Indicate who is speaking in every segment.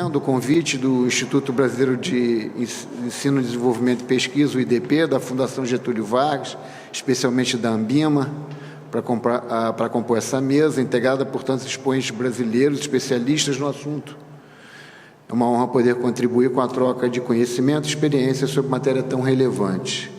Speaker 1: agradecendo o convite do Instituto Brasileiro de Ensino, Desenvolvimento e Pesquisa, o IDP, da Fundação Getúlio Vargas, especialmente da Ambima, para compor essa mesa, integrada por tantos expoentes brasileiros, especialistas no assunto. É uma honra poder contribuir com a troca de conhecimento e experiência sobre matéria tão relevante.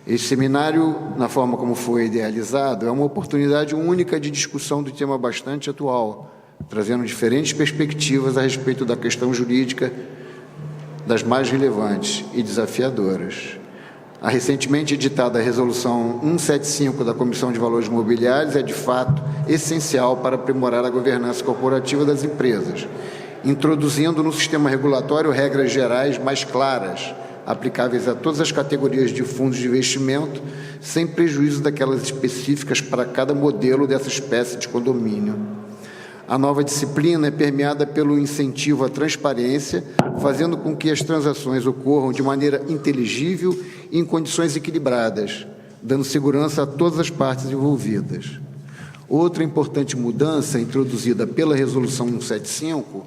Speaker 1: Esse seminário, na forma como foi idealizado, é uma oportunidade única de discussão do tema bastante atual, trazendo diferentes perspectivas a respeito da questão jurídica das mais relevantes e desafiadoras. A recentemente editada Resolução 175 da Comissão de Valores Mobiliários é, de fato, essencial para aprimorar a governança corporativa das empresas, introduzindo no sistema regulatório regras gerais mais claras, aplicáveis a todas as categorias de fundos de investimento, sem prejuízo daquelas específicas para cada modelo dessa espécie de condomínio. A nova disciplina é permeada pelo incentivo à transparência, fazendo com que as transações ocorram de maneira inteligível e em condições equilibradas, dando segurança a todas as partes envolvidas. Outra importante mudança introduzida pela Resolução 175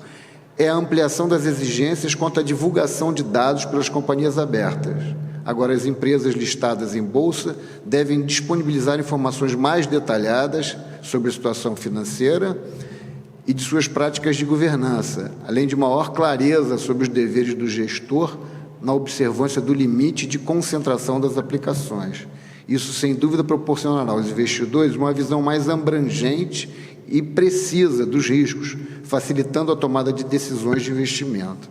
Speaker 1: é a ampliação das exigências quanto à divulgação de dados pelas companhias abertas. Agora, as empresas listadas em bolsa devem disponibilizar informações mais detalhadas sobre a situação financeira e de suas práticas de governança, além de maior clareza sobre os deveres do gestor na observância do limite de concentração das aplicações. Isso, sem dúvida, proporcionará aos investidores uma visão mais abrangente e precisa dos riscos, facilitando a tomada de decisões de investimento.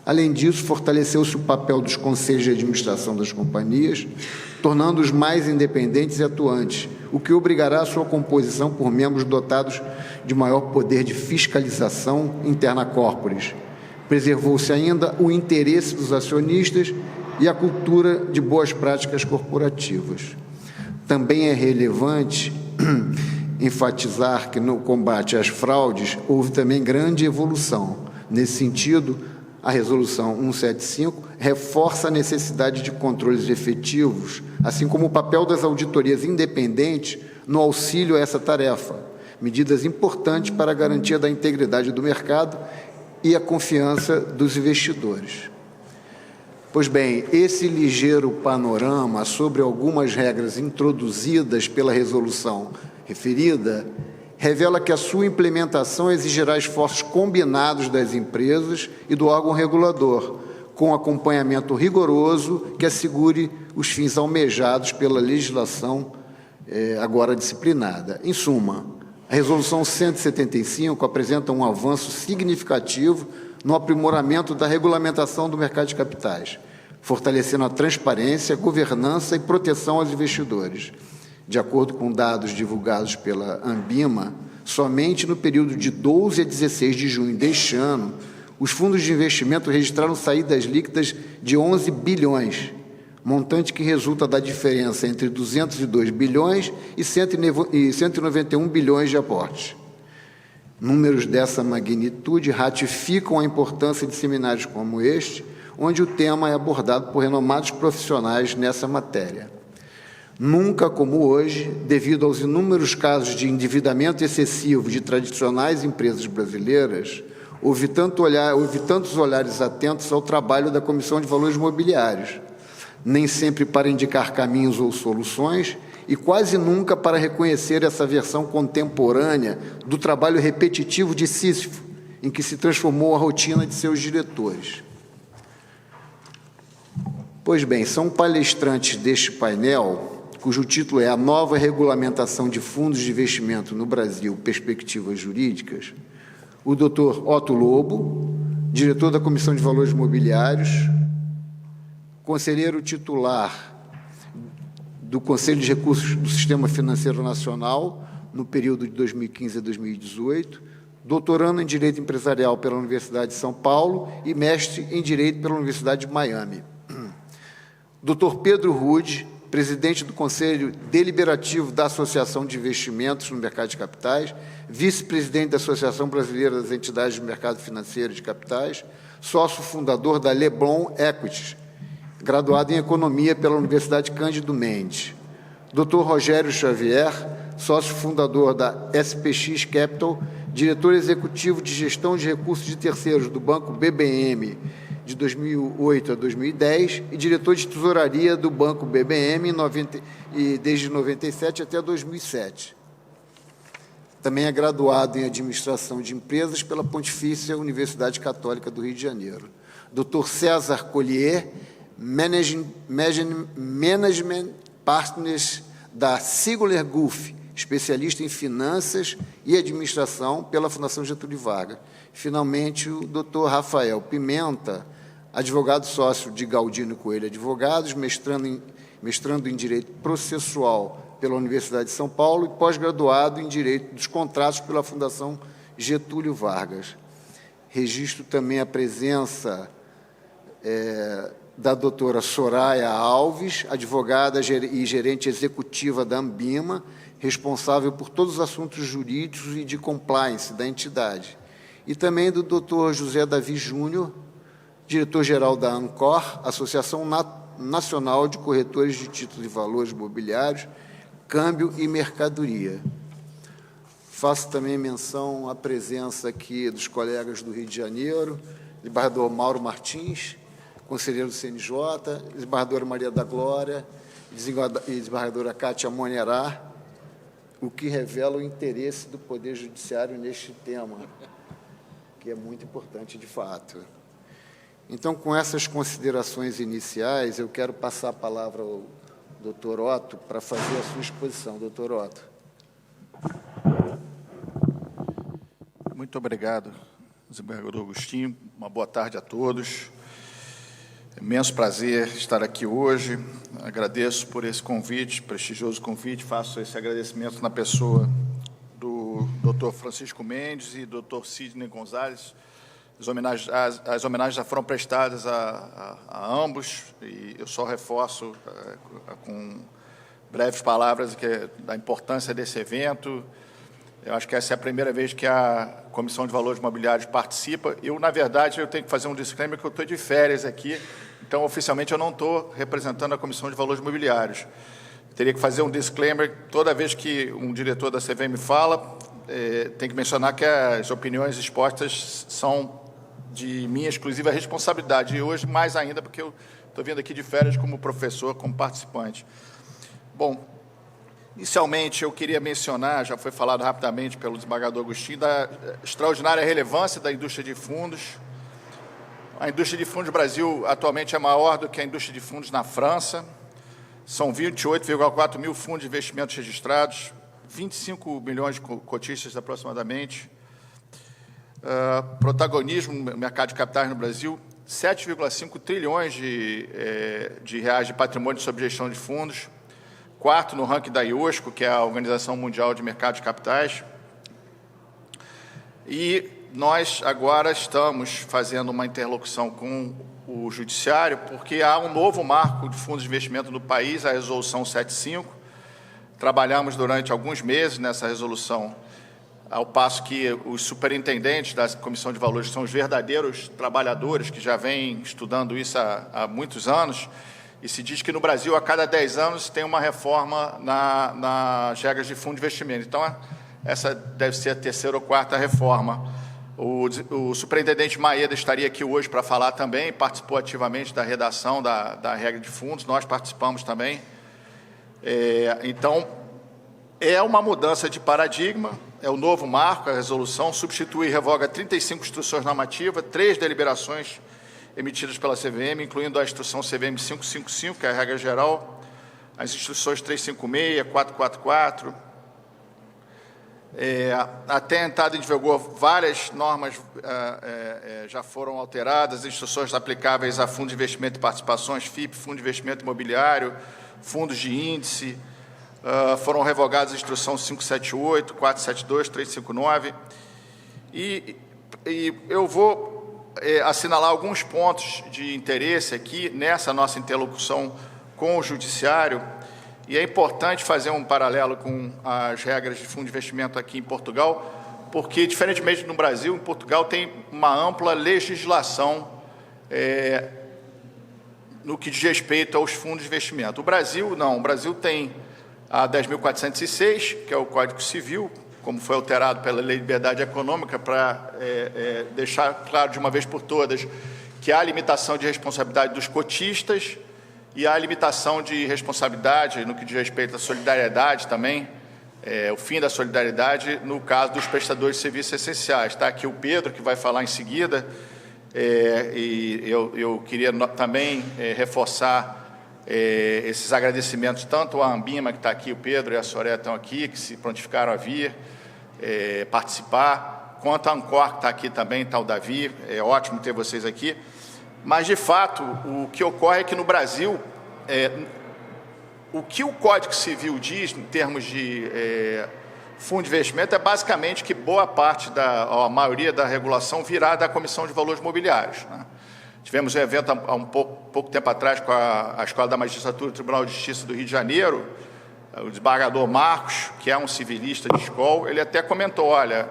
Speaker 1: Além disso, fortaleceu-se o papel dos conselhos de administração das companhias, tornando-os mais independentes e atuantes, o que obrigará a sua composição por membros dotados de maior poder de fiscalização interna corporis. Preservou-se ainda o interesse dos acionistas e a cultura de boas práticas corporativas. Também é relevante enfatizar que no combate às fraudes houve também grande evolução. Nesse sentido, a Resolução 175 reforça a necessidade de controles efetivos, assim como o papel das auditorias independentes no auxílio a essa tarefa, medidas importantes para a garantia da integridade do mercado e a confiança dos investidores. Pois bem, esse ligeiro panorama sobre algumas regras introduzidas pela resolução referida revela que a sua implementação exigirá esforços combinados das empresas e do órgão regulador, com acompanhamento rigoroso que assegure os fins almejados pela legislação agora disciplinada. Em suma, a Resolução 175 apresenta um avanço significativo no aprimoramento da regulamentação do mercado de capitais, fortalecendo a transparência, governança e proteção aos investidores. De acordo com dados divulgados pela Ambima, somente no período de 12 a 16 de junho deste ano, os fundos de investimento registraram saídas líquidas de 11 bilhões, montante que resulta da diferença entre 202 bilhões e 191 bilhões de aportes. Números dessa magnitude ratificam a importância de seminários como este, onde o tema é abordado por renomados profissionais nessa matéria. Nunca como hoje, devido aos inúmeros casos de endividamento excessivo de tradicionais empresas brasileiras, houve tantos olhares atentos ao trabalho da Comissão de Valores Mobiliários, nem sempre para indicar caminhos ou soluções, e quase nunca para reconhecer essa versão contemporânea do trabalho repetitivo de Sísifo, em que se transformou a rotina de seus diretores. Pois bem, são palestrantes deste painel, cujo título é A Nova Regulamentação de Fundos de Investimento no Brasil, Perspectivas Jurídicas, o Dr. Otto Lobo, diretor da Comissão de Valores Mobiliários, conselheiro titular do Conselho de Recursos do Sistema Financeiro Nacional, no período de 2015 a 2018, doutorando em Direito Empresarial pela Universidade de São Paulo e mestre em Direito pela Universidade de Miami. Dr. Pedro Rude, presidente do Conselho Deliberativo da Associação de Investimentos no Mercado de Capitais, vice-presidente da Associação Brasileira das Entidades do Mercado Financeiro de Capitais, sócio fundador da Leblon Equities, graduado em Economia pela Universidade Cândido Mendes. Dr. Rogério Xavier, sócio fundador da SPX Capital, diretor executivo de gestão de recursos de terceiros do Banco BBM de 2008 a 2010 e diretor de tesouraria do Banco BBM desde 97 até 2007. Também é graduado em administração de empresas pela Pontifícia Universidade Católica do Rio de Janeiro. Dr. César Collier, Management Partners da Sigler Gulf, especialista em finanças e administração pela Fundação Getúlio Vargas. Finalmente, o Dr. Rafael Pimenta, advogado sócio de Galdino Coelho Advogados, mestrando em Direito Processual pela Universidade de São Paulo e pós-graduado em Direito dos Contratos pela Fundação Getúlio Vargas. Registro também a presença da doutora Soraya Alves, advogada e gerente executiva da Ambima, responsável por todos os assuntos jurídicos e de compliance da entidade. E também do Dr. José Davi Júnior, diretor-geral da ANCOR, Associação Nacional de Corretores de Títulos de Valores Mobiliários, Câmbio e Mercadoria. Faço também menção à presença aqui dos colegas do Rio de Janeiro, desembargador Mauro Martins, conselheiro do CNJ, desembargadora Maria da Glória e desembargadora Cátia Monherá, o que revela o interesse do Poder Judiciário neste tema, que é muito importante de fato. Então, com essas considerações iniciais, eu quero passar a palavra ao Dr. Otto para fazer a sua exposição. Dr. Otto.
Speaker 2: Muito obrigado, desembargador Agostinho. Uma boa tarde a todos. Imenso prazer estar aqui hoje. Agradeço por esse convite, prestigioso convite. Faço esse agradecimento na pessoa do Dr. Francisco Mendes e do Dr. Sidney Gonzalez. As homenagens já foram prestadas a ambos e eu só reforço com breves palavras da importância desse evento. Eu acho que essa é a primeira vez que a Comissão de Valores Mobiliários participa. Na verdade, eu tenho que fazer um disclaimer que eu estou de férias aqui, então, oficialmente, eu não estou representando a Comissão de Valores Mobiliários. Teria que fazer um disclaimer toda vez que um diretor da CVM fala, tem que mencionar que as opiniões expostas são de minha exclusiva responsabilidade, e hoje mais ainda, porque eu estou vindo aqui de férias como professor, como participante. Bom, inicialmente eu queria mencionar, já foi falado rapidamente pelo desembargador Agostinho, da extraordinária relevância da indústria de fundos. A indústria de fundos do Brasil atualmente é maior do que a indústria de fundos na França. São 28,4 mil fundos de investimentos registrados, 25 milhões de cotistas aproximadamente. Protagonismo no mercado de capitais no Brasil, 7,5 trilhões de reais de patrimônio sob gestão de fundos, quarto no ranking da IOSCO, que é a Organização Mundial de Mercado de Capitais. E nós agora estamos fazendo uma interlocução com o Judiciário, porque há um novo marco de fundos de investimento no país, a Resolução 75. Trabalhamos durante alguns meses nessa resolução, ao passo que os superintendentes da Comissão de Valores são os verdadeiros trabalhadores que já vêm estudando isso há muitos anos, e se diz que no Brasil, a cada 10 anos, tem uma reforma nas regras de fundo de investimento. Então, essa deve ser a terceira ou quarta reforma. O superintendente Maeda estaria aqui hoje para falar também, participou ativamente da redação da regra de fundos, nós participamos também. Então, é uma mudança de paradigma, é o novo marco, a resolução substitui e revoga 35 instruções normativas, 3 deliberações emitidas pela CVM, incluindo a instrução CVM 555, que é a regra geral, as instruções 356, 444. Até a entrada em vigor, várias normas já foram alteradas, instruções aplicáveis a fundos de investimento e participações, FIP, fundo de investimento imobiliário, fundos de índice, foram revogadas a instrução 578, 472, 359, e eu vou assinalar alguns pontos de interesse aqui nessa nossa interlocução com o Judiciário, e é importante fazer um paralelo com as regras de fundo de investimento aqui em Portugal, porque, diferentemente do Brasil, em Portugal tem uma ampla legislação no que diz respeito aos fundos de investimento. O Brasil, não. O Brasil tem a 10.406, que é o Código Civil, como foi alterado pela Lei de Liberdade Econômica, para deixar claro de uma vez por todas que há limitação de responsabilidade dos cotistas e há limitação de responsabilidade no que diz respeito à solidariedade também, o fim da solidariedade no caso dos prestadores de serviços essenciais. Está aqui o Pedro, que vai falar em seguida, e eu queria também reforçar esses agradecimentos tanto à Ambima, que está aqui, o Pedro e a Soraya estão aqui, que se prontificaram a vir participar, quanto a Ancor, que está aqui também, está o Davi, é ótimo ter vocês aqui. Mas, de fato, o que ocorre é que no Brasil, o que o Código Civil diz em termos de fundo de investimento é basicamente que boa parte, a maioria da regulação virá da Comissão de Valores Mobiliários, né? Tivemos um evento há um pouco tempo atrás com a Escola da Magistratura do Tribunal de Justiça do Rio de Janeiro, o desembargador Marcos, que é um civilista de escola, ele até comentou, olha,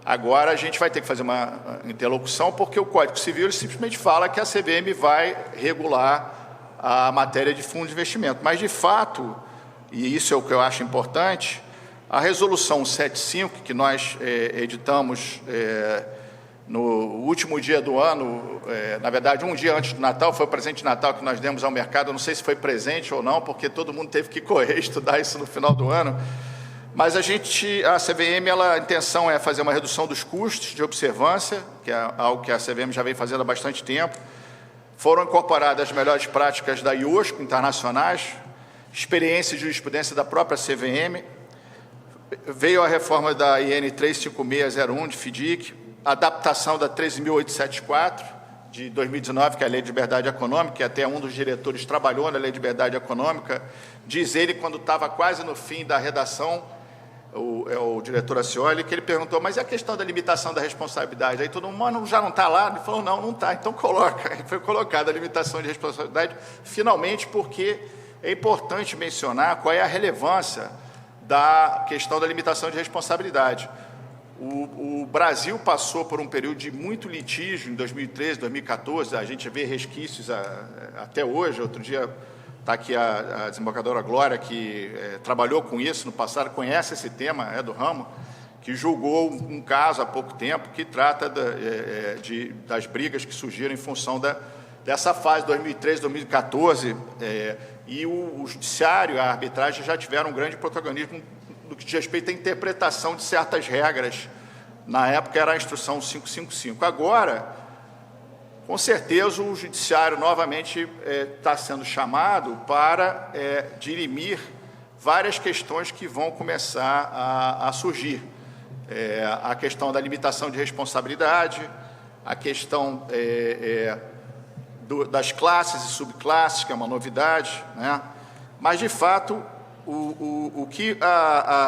Speaker 2: agora a gente vai ter que fazer uma interlocução, porque o Código Civil ele simplesmente fala que a CVM vai regular a matéria de fundo de investimento. Mas, de fato, e isso é o que eu acho importante, a Resolução 175, que nós editamos no último dia do ano, na verdade, um dia antes do Natal, foi o presente de Natal que nós demos ao mercado, eu não sei se foi presente ou não, porque todo mundo teve que correr estudar isso no final do ano, mas a CVM, a intenção é fazer uma redução dos custos de observância, que é algo que a CVM já vem fazendo há bastante tempo. Foram incorporadas as melhores práticas da IOSCO internacionais, experiência e jurisprudência da própria CVM, veio a reforma da IN 35601 de FDIC, adaptação da 13.874 de 2019, que é a Lei de Liberdade Econômica, que até um dos diretores trabalhou na Lei de Liberdade Econômica, diz ele, quando estava quase no fim da redação, o diretor Acioli, que ele perguntou, mas e a questão da limitação da responsabilidade? Aí todo mundo, mano, já não está lá? Ele falou, não está, então coloca. Aí foi colocada a limitação de responsabilidade, finalmente, porque é importante mencionar qual é a relevância da questão da limitação de responsabilidade. O Brasil passou por um período de muito litígio em 2013, 2014, a gente vê resquícios até hoje. Outro dia está aqui a desembargadora Glória, que trabalhou com isso no passado, conhece esse tema, é do ramo, que julgou um caso há pouco tempo que trata das brigas que surgiram em função dessa fase 2013, 2014, e o judiciário e a arbitragem já tiveram um grande protagonismo no que diz respeito à interpretação de certas regras. Na época era a instrução 555. Agora, com certeza, o judiciário novamente está sendo chamado para dirimir várias questões que vão começar a surgir. A questão da limitação de responsabilidade, a questão das classes e subclasses, que é uma novidade, né? Mas, de fato,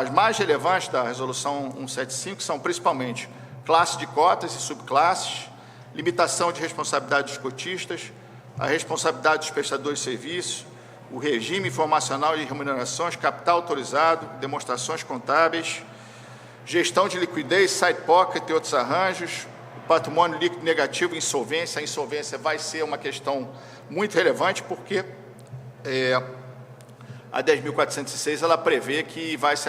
Speaker 2: as mais relevantes da Resolução 175 são, principalmente, classe de cotas e subclasses, limitação de responsabilidade dos cotistas, a responsabilidade dos prestadores de serviços, o regime informacional de remunerações, capital autorizado, demonstrações contábeis, gestão de liquidez, side pocket e outros arranjos, o patrimônio líquido negativo, insolvência. A insolvência vai ser uma questão muito relevante, porque a 10.406 ela prevê que vão se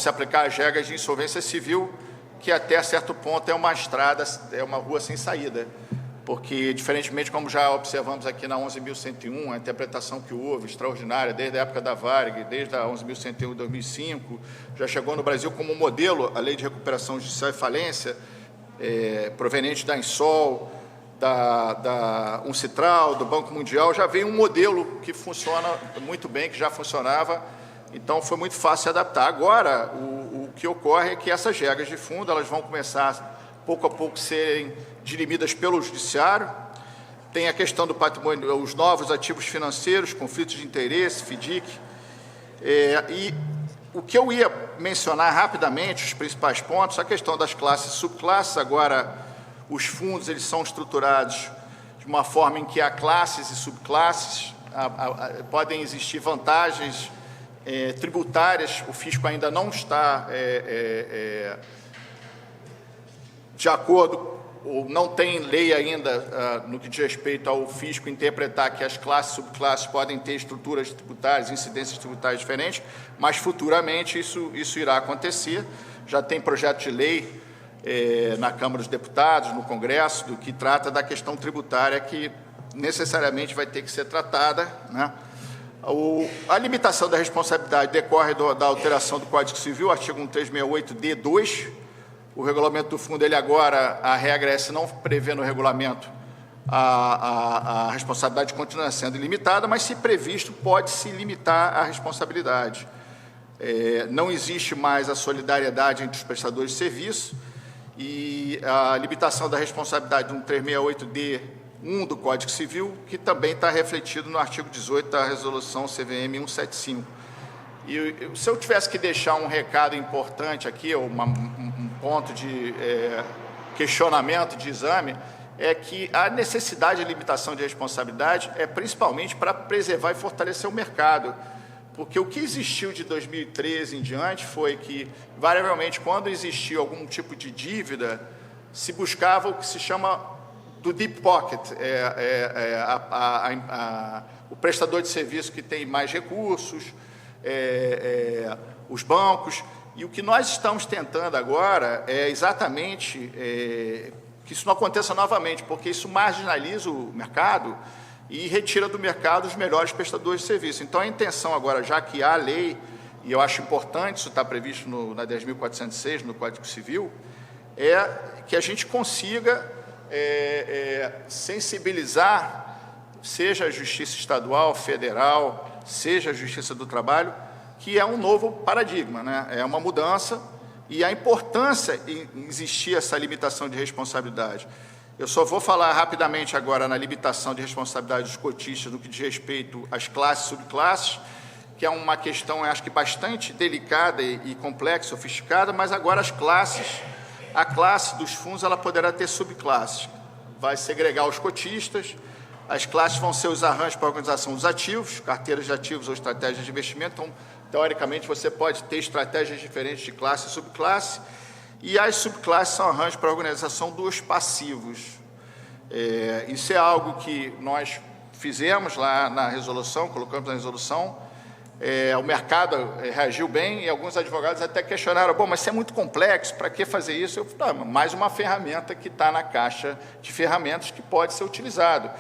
Speaker 2: aplicar as regras de insolvência civil, que até certo ponto é uma estrada, é uma rua sem saída, porque, diferentemente como já observamos aqui na 11.101, a interpretação que houve, extraordinária, desde a época da Varig, desde a 11.101 de 2005, já chegou no Brasil como modelo a Lei de Recuperação Judicial e Falência, proveniente da Insol, da Uncitral, do Banco Mundial, já veio um modelo que funciona muito bem, que já funcionava, então foi muito fácil se adaptar. Agora, o que ocorre é que essas regras de fundo elas vão começar, pouco a pouco, serem dirimidas pelo Judiciário. Tem a questão do patrimônio, os novos ativos financeiros, conflitos de interesse, FDIC. E o que eu ia mencionar rapidamente, os principais pontos, a questão das classes e subclasses. Agora, os fundos eles são estruturados de uma forma em que há classes e subclasses, podem existir vantagens tributárias, o fisco ainda não está de acordo ou não tem lei ainda no que diz respeito ao fisco interpretar que as classes e subclasses podem ter estruturas tributárias, incidências tributárias diferentes, mas futuramente isso irá acontecer. Já tem projeto de lei na Câmara dos Deputados, no Congresso, do que trata da questão tributária que necessariamente vai ter que ser tratada, né? A limitação da responsabilidade decorre da alteração do Código Civil, artigo 1368-D2. O regulamento do fundo, ele agora, a regra é, se não prevê no regulamento, a responsabilidade continua sendo ilimitada, mas, se previsto, pode-se limitar a responsabilidade. Não existe mais a solidariedade entre os prestadores de serviço e a limitação da responsabilidade do 1368-D1 do Código Civil, que também está refletido no artigo 18 da Resolução CVM 175. E se eu tivesse que deixar um recado importante aqui, ou um ponto de questionamento de exame, é que a necessidade de limitação de responsabilidade é principalmente para preservar e fortalecer o mercado. Porque o que existiu de 2013 em diante foi que, variavelmente, quando existia algum tipo de dívida, se buscava o que se chama do deep pocket, o prestador de serviço que tem mais recursos, os bancos. E o que nós estamos tentando agora é exatamente que isso não aconteça novamente, porque isso marginaliza o mercado e retira do mercado os melhores prestadores de serviço. Então, a intenção agora, já que há lei, e eu acho importante, isso está previsto na 10.406, no Código Civil, é que a gente consiga sensibilizar, seja a Justiça Estadual, Federal, seja a Justiça do Trabalho, que é um novo paradigma, né? É uma mudança, e a importância em existir essa limitação de responsabilidade. Eu só vou falar rapidamente agora na limitação de responsabilidade dos cotistas no que diz respeito às classes e subclasses, que é uma questão, eu acho que bastante delicada e complexa, sofisticada, mas agora a classe dos fundos, ela poderá ter subclasses. Vai segregar os cotistas, as classes vão ser os arranjos para a organização dos ativos, carteiras de ativos ou estratégias de investimento. Então, teoricamente, você pode ter estratégias diferentes de classe e subclasse, e as subclasses são arranjos para a organização dos passivos. Isso é algo que nós fizemos lá na resolução, colocamos na resolução. O mercado reagiu bem e alguns advogados até questionaram: bom, mas isso é muito complexo, para que fazer isso? Eu falei: mais uma ferramenta que está na caixa de ferramentas que pode ser utilizado.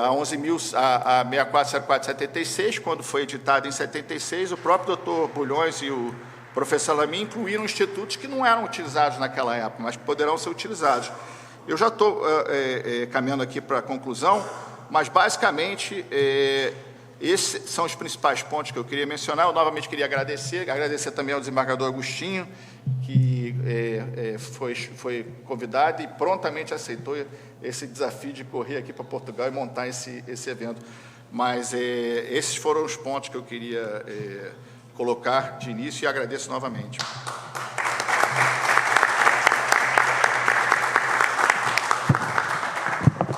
Speaker 2: A 6404/76, quando foi editada em 76, o próprio doutor Bulhões e o professor Lamy incluíram institutos que não eram utilizados naquela época, mas que poderão ser utilizados. Eu já estou caminhando aqui para a conclusão, mas, basicamente, esses são os principais pontos que eu queria mencionar. Eu, novamente, queria agradecer também ao desembargador Agostinho, que foi convidado e prontamente aceitou esse desafio de correr aqui para Portugal e montar esse evento. Mas esses foram os pontos que eu queria colocar de início, e agradeço novamente.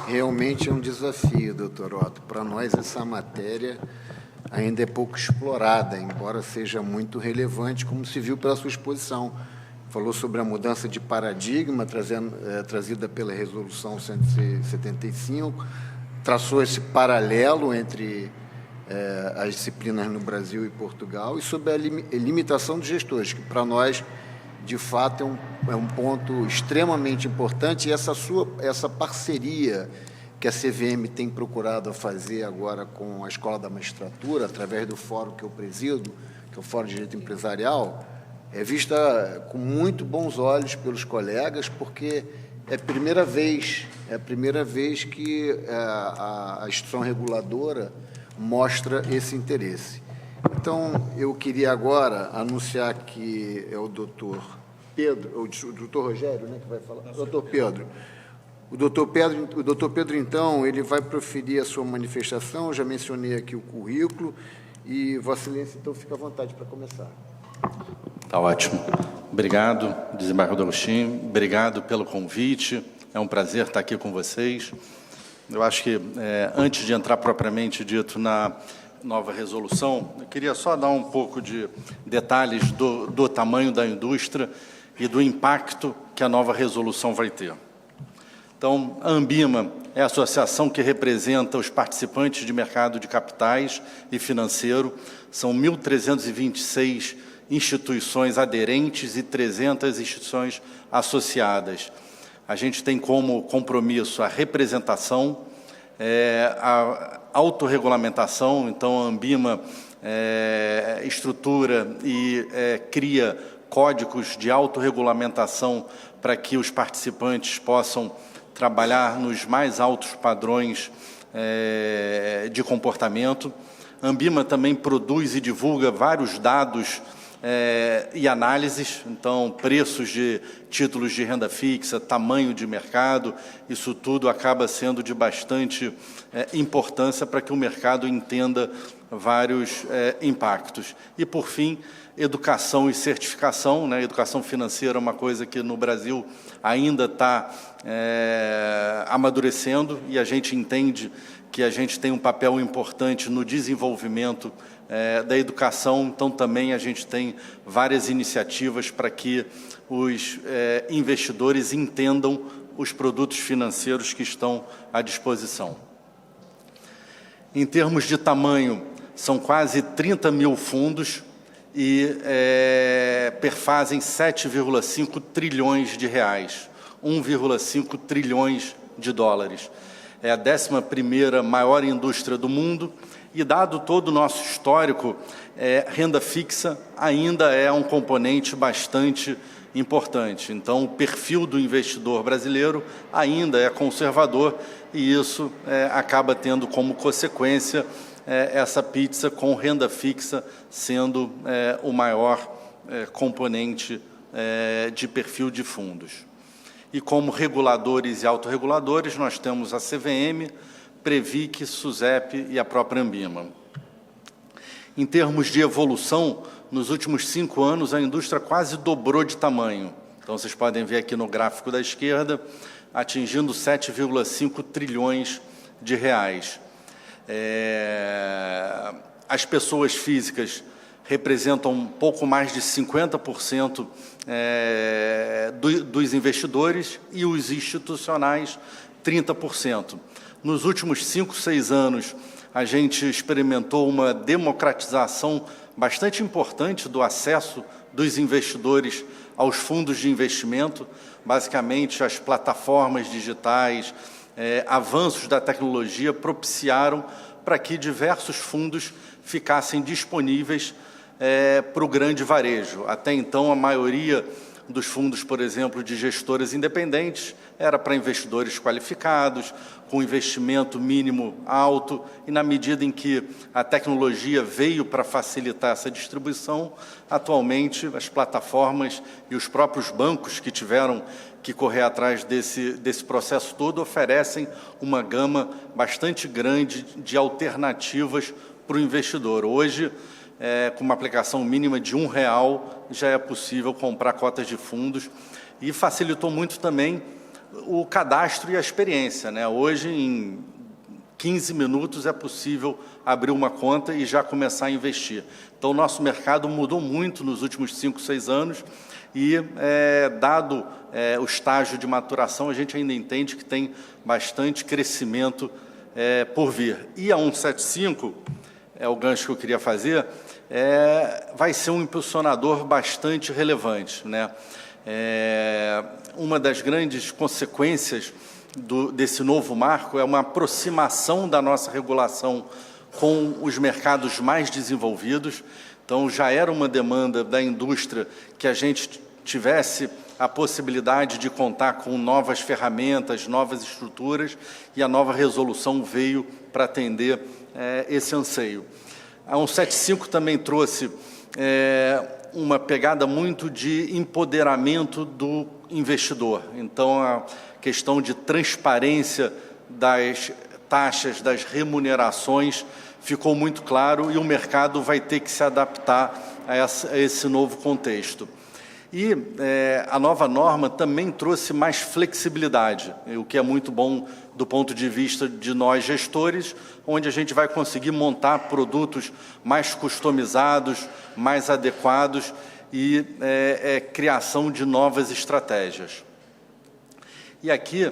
Speaker 1: Realmente é um desafio, doutor Otto. Para nós, essa matéria ainda é pouco explorada, embora seja muito relevante, como se viu pela sua exposição. Falou sobre a mudança de paradigma trazida pela Resolução 175, traçou esse paralelo entre as disciplinas no Brasil e Portugal, e sobre a limitação dos gestores, que para nós, de fato, é um ponto extremamente importante, e essa parceria que a CVM tem procurado fazer agora com a Escola da Magistratura, através do fórum que eu presido, que é o Fórum de Direito Empresarial, é vista com muito bons olhos pelos colegas, porque é a primeira vez que a instituição reguladora mostra esse interesse. Então, eu queria agora anunciar que é o doutor Pedro, o doutor Rogério, né, que vai falar. Doutor Pedro. O doutor Pedro, então, ele vai proferir a sua manifestação. Eu já mencionei aqui o currículo, e Vossa Excelência, então, fica à vontade para começar.
Speaker 3: Está ótimo. Obrigado, desembargador Agostinho. Obrigado pelo convite. É um prazer estar aqui com vocês. Eu acho que, antes de entrar propriamente dito na nova resolução, eu queria só dar um pouco de detalhes do tamanho da indústria e do impacto que a nova resolução vai ter. Então, a Ambima é a associação que representa os participantes de mercado de capitais e financeiro. São 1.326 instituições aderentes e 300 instituições associadas. A gente tem como compromisso a representação, a autorregulamentação. Então, a Ambima estrutura e cria códigos de autorregulamentação para que os participantes possam trabalhar nos mais altos padrões de comportamento. A Ambima também produz e divulga vários dados e análises, então, preços de títulos de renda fixa, tamanho de mercado, isso tudo acaba sendo de bastante importância para que o mercado entenda vários impactos. E, por fim, educação e certificação, né? Educação financeira é uma coisa que no Brasil ainda está amadurecendo, e a gente entende que a gente tem um papel importante no desenvolvimento da educação. Então, também a gente tem várias iniciativas para que os investidores entendam os produtos financeiros que estão à disposição. Em termos de tamanho, são quase 30 mil fundos e perfazem 7,5 trilhões de reais, 1,5 trilhões de dólares. É a 11ª maior indústria do mundo e, dado todo o nosso histórico, renda fixa ainda é um componente bastante importante. Então, o perfil do investidor brasileiro ainda é conservador e isso acaba tendo como consequência essa pizza com renda fixa sendo o maior componente de perfil de fundos. E como reguladores e autorreguladores, nós temos a CVM, Previc, SUSEP e a própria Ambima. Em termos de evolução, nos últimos 5 anos, a indústria quase dobrou de tamanho. Então, vocês podem ver aqui no gráfico da esquerda, atingindo 7,5 trilhões de reais. As pessoas físicas representam um pouco mais de 50% dos investidores e os institucionais 30%. Nos últimos 5, 6 anos, a gente experimentou uma democratização bastante importante do acesso dos investidores aos fundos de investimento. Basicamente, as plataformas digitais, avanços da tecnologia propiciaram para que diversos fundos ficassem disponíveis para o grande varejo. Até então, a maioria dos fundos, por exemplo, de gestoras independentes, era para investidores qualificados, com investimento mínimo alto, e na medida em que a tecnologia veio para facilitar essa distribuição, atualmente as plataformas e os próprios bancos que tiveram que correr atrás desse processo todo oferecem uma gama bastante grande de alternativas para o investidor. Hoje, com uma aplicação mínima de R$1, já é possível comprar cotas de fundos, e facilitou muito também o cadastro e a experiência, né? Hoje, em 15 minutos, é possível abrir uma conta e já começar a investir. Então, o nosso mercado mudou muito nos últimos 5, 6 anos e, dado o estágio de maturação, a gente ainda entende que tem bastante crescimento por vir. E a 175, é o gancho que eu queria fazer, vai ser um impulsionador bastante relevante, né? Uma das grandes consequências desse novo marco é uma aproximação da nossa regulação com os mercados mais desenvolvidos. Então, já era uma demanda da indústria que a gente tivesse a possibilidade de contar com novas ferramentas, novas estruturas, e a nova resolução veio para atender esse anseio. A 175 também trouxe uma pegada muito de empoderamento do investidor. Então, a questão de transparência das taxas, das remunerações, ficou muito claro, e o mercado vai ter que se adaptar a esse novo contexto. E a nova norma também trouxe mais flexibilidade, o que é muito bom do ponto de vista de nós gestores, onde a gente vai conseguir montar produtos mais customizados, mais adequados e criação de novas estratégias. E aqui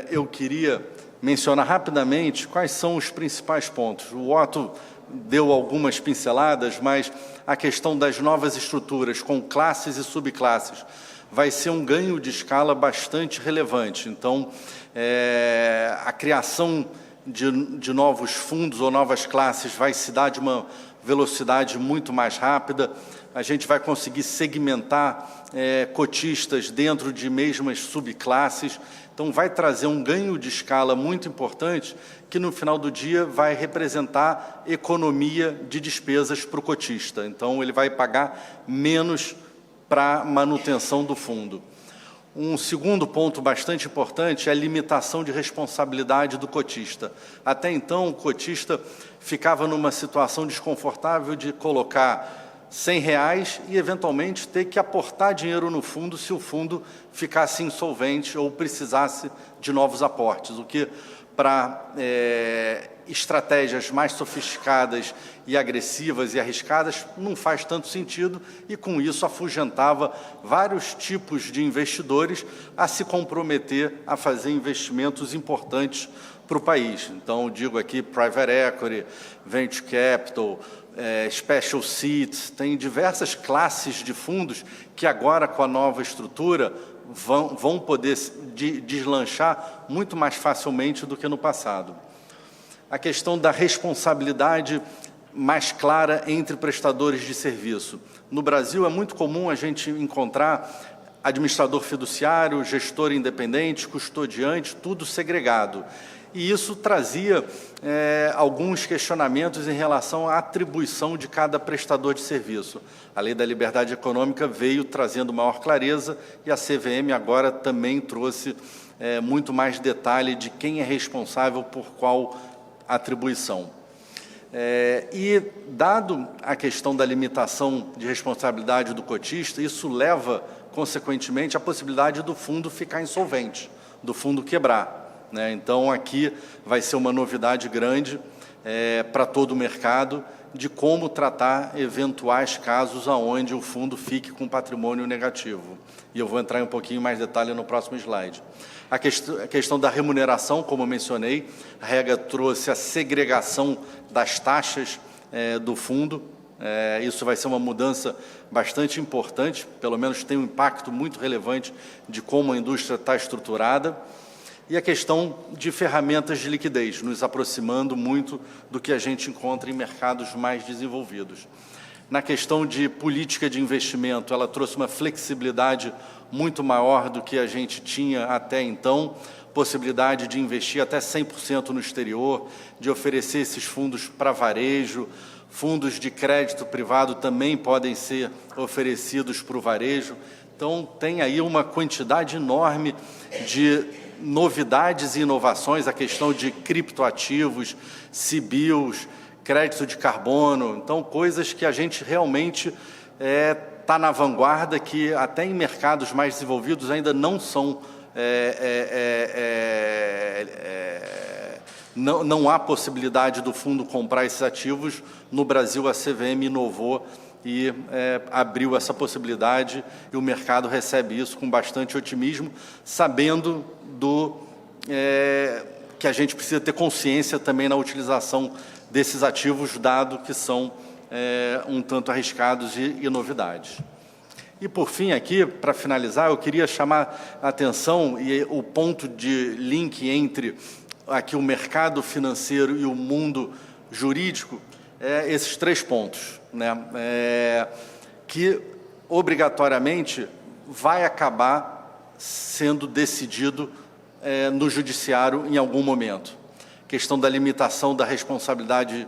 Speaker 3: eu queria mencionar rapidamente quais são os principais pontos. O Otto deu algumas pinceladas, mas a questão das novas estruturas com classes e subclasses vai ser um ganho de escala bastante relevante. Então, a criação de novos fundos ou novas classes vai se dar de uma velocidade muito mais rápida. A gente vai conseguir segmentar cotistas dentro de mesmas subclasses. Então, vai trazer um ganho de escala muito importante que, no final do dia, vai representar economia de despesas para o cotista. Então, ele vai pagar menos para a manutenção do fundo. Um segundo ponto bastante importante é a limitação de responsabilidade do cotista. Até então, o cotista ficava numa situação desconfortável de colocar R$100 e, eventualmente, ter que aportar dinheiro no fundo se o fundo ficasse insolvente ou precisasse de novos aportes, o que, para estratégias mais sofisticadas e agressivas e arriscadas, não faz tanto sentido e, com isso, afugentava vários tipos de investidores a se comprometer a fazer investimentos importantes para o país. Então, digo aqui Private Equity, Venture Capital, Special Seats, tem diversas classes de fundos que agora, com a nova estrutura, vão poder deslanchar muito mais facilmente do que no passado. A questão da responsabilidade mais clara entre prestadores de serviço. No Brasil, é muito comum a gente encontrar administrador fiduciário, gestor independente, custodiante, tudo segregado. E isso trazia alguns questionamentos em relação à atribuição de cada prestador de serviço. A Lei da Liberdade Econômica veio trazendo maior clareza e a CVM agora também trouxe muito mais detalhe de quem é responsável por qual atribuição. E, dado a questão da limitação de responsabilidade do cotista, isso leva, consequentemente, à possibilidade do fundo ficar insolvente, do fundo quebrar, né? Então, aqui vai ser uma novidade grande para todo o mercado de como tratar eventuais casos onde o fundo fique com patrimônio negativo. E eu vou entrar em um pouquinho mais detalhe no próximo slide. A questão da remuneração, como eu mencionei, a regra trouxe a segregação das taxas do fundo. Isso vai ser uma mudança bastante importante, pelo menos tem um impacto muito relevante de como a indústria está estruturada. E a questão de ferramentas de liquidez, nos aproximando muito do que a gente encontra em mercados mais desenvolvidos. Na questão de política de investimento, ela trouxe uma flexibilidade muito maior do que a gente tinha até então, possibilidade de investir até 100% no exterior, de oferecer esses fundos para varejo, fundos de crédito privado também podem ser oferecidos para o varejo. Então, tem aí uma quantidade enorme de novidades e inovações, a questão de criptoativos, CBIOS, crédito de carbono, então coisas que a gente realmente está na vanguarda, que até em mercados mais desenvolvidos ainda não são, não há possibilidade do fundo comprar esses ativos. No Brasil, a CVM inovou e abriu essa possibilidade e o mercado recebe isso com bastante otimismo, sabendo que a gente precisa ter consciência também na utilização desses ativos, dado que são um tanto arriscados e novidades. E, por fim, aqui, para finalizar, eu queria chamar a atenção e o ponto de link entre aqui o mercado financeiro e o mundo jurídico, esses 3 pontos, né? Que, obrigatoriamente, vai acabar sendo decidido no judiciário em algum momento. Questão da limitação da responsabilidade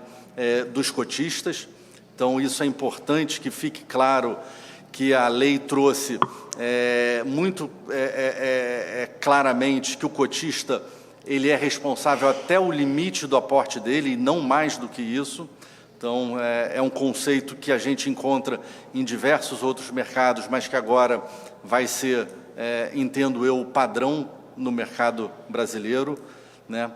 Speaker 3: dos cotistas. Então, isso é importante que fique claro que a lei trouxe muito claramente que o cotista ele é responsável até o limite do aporte dele e não mais do que isso. Então, é um conceito que a gente encontra em diversos outros mercados, mas que agora vai ser, entendo eu, o padrão no mercado brasileiro, né?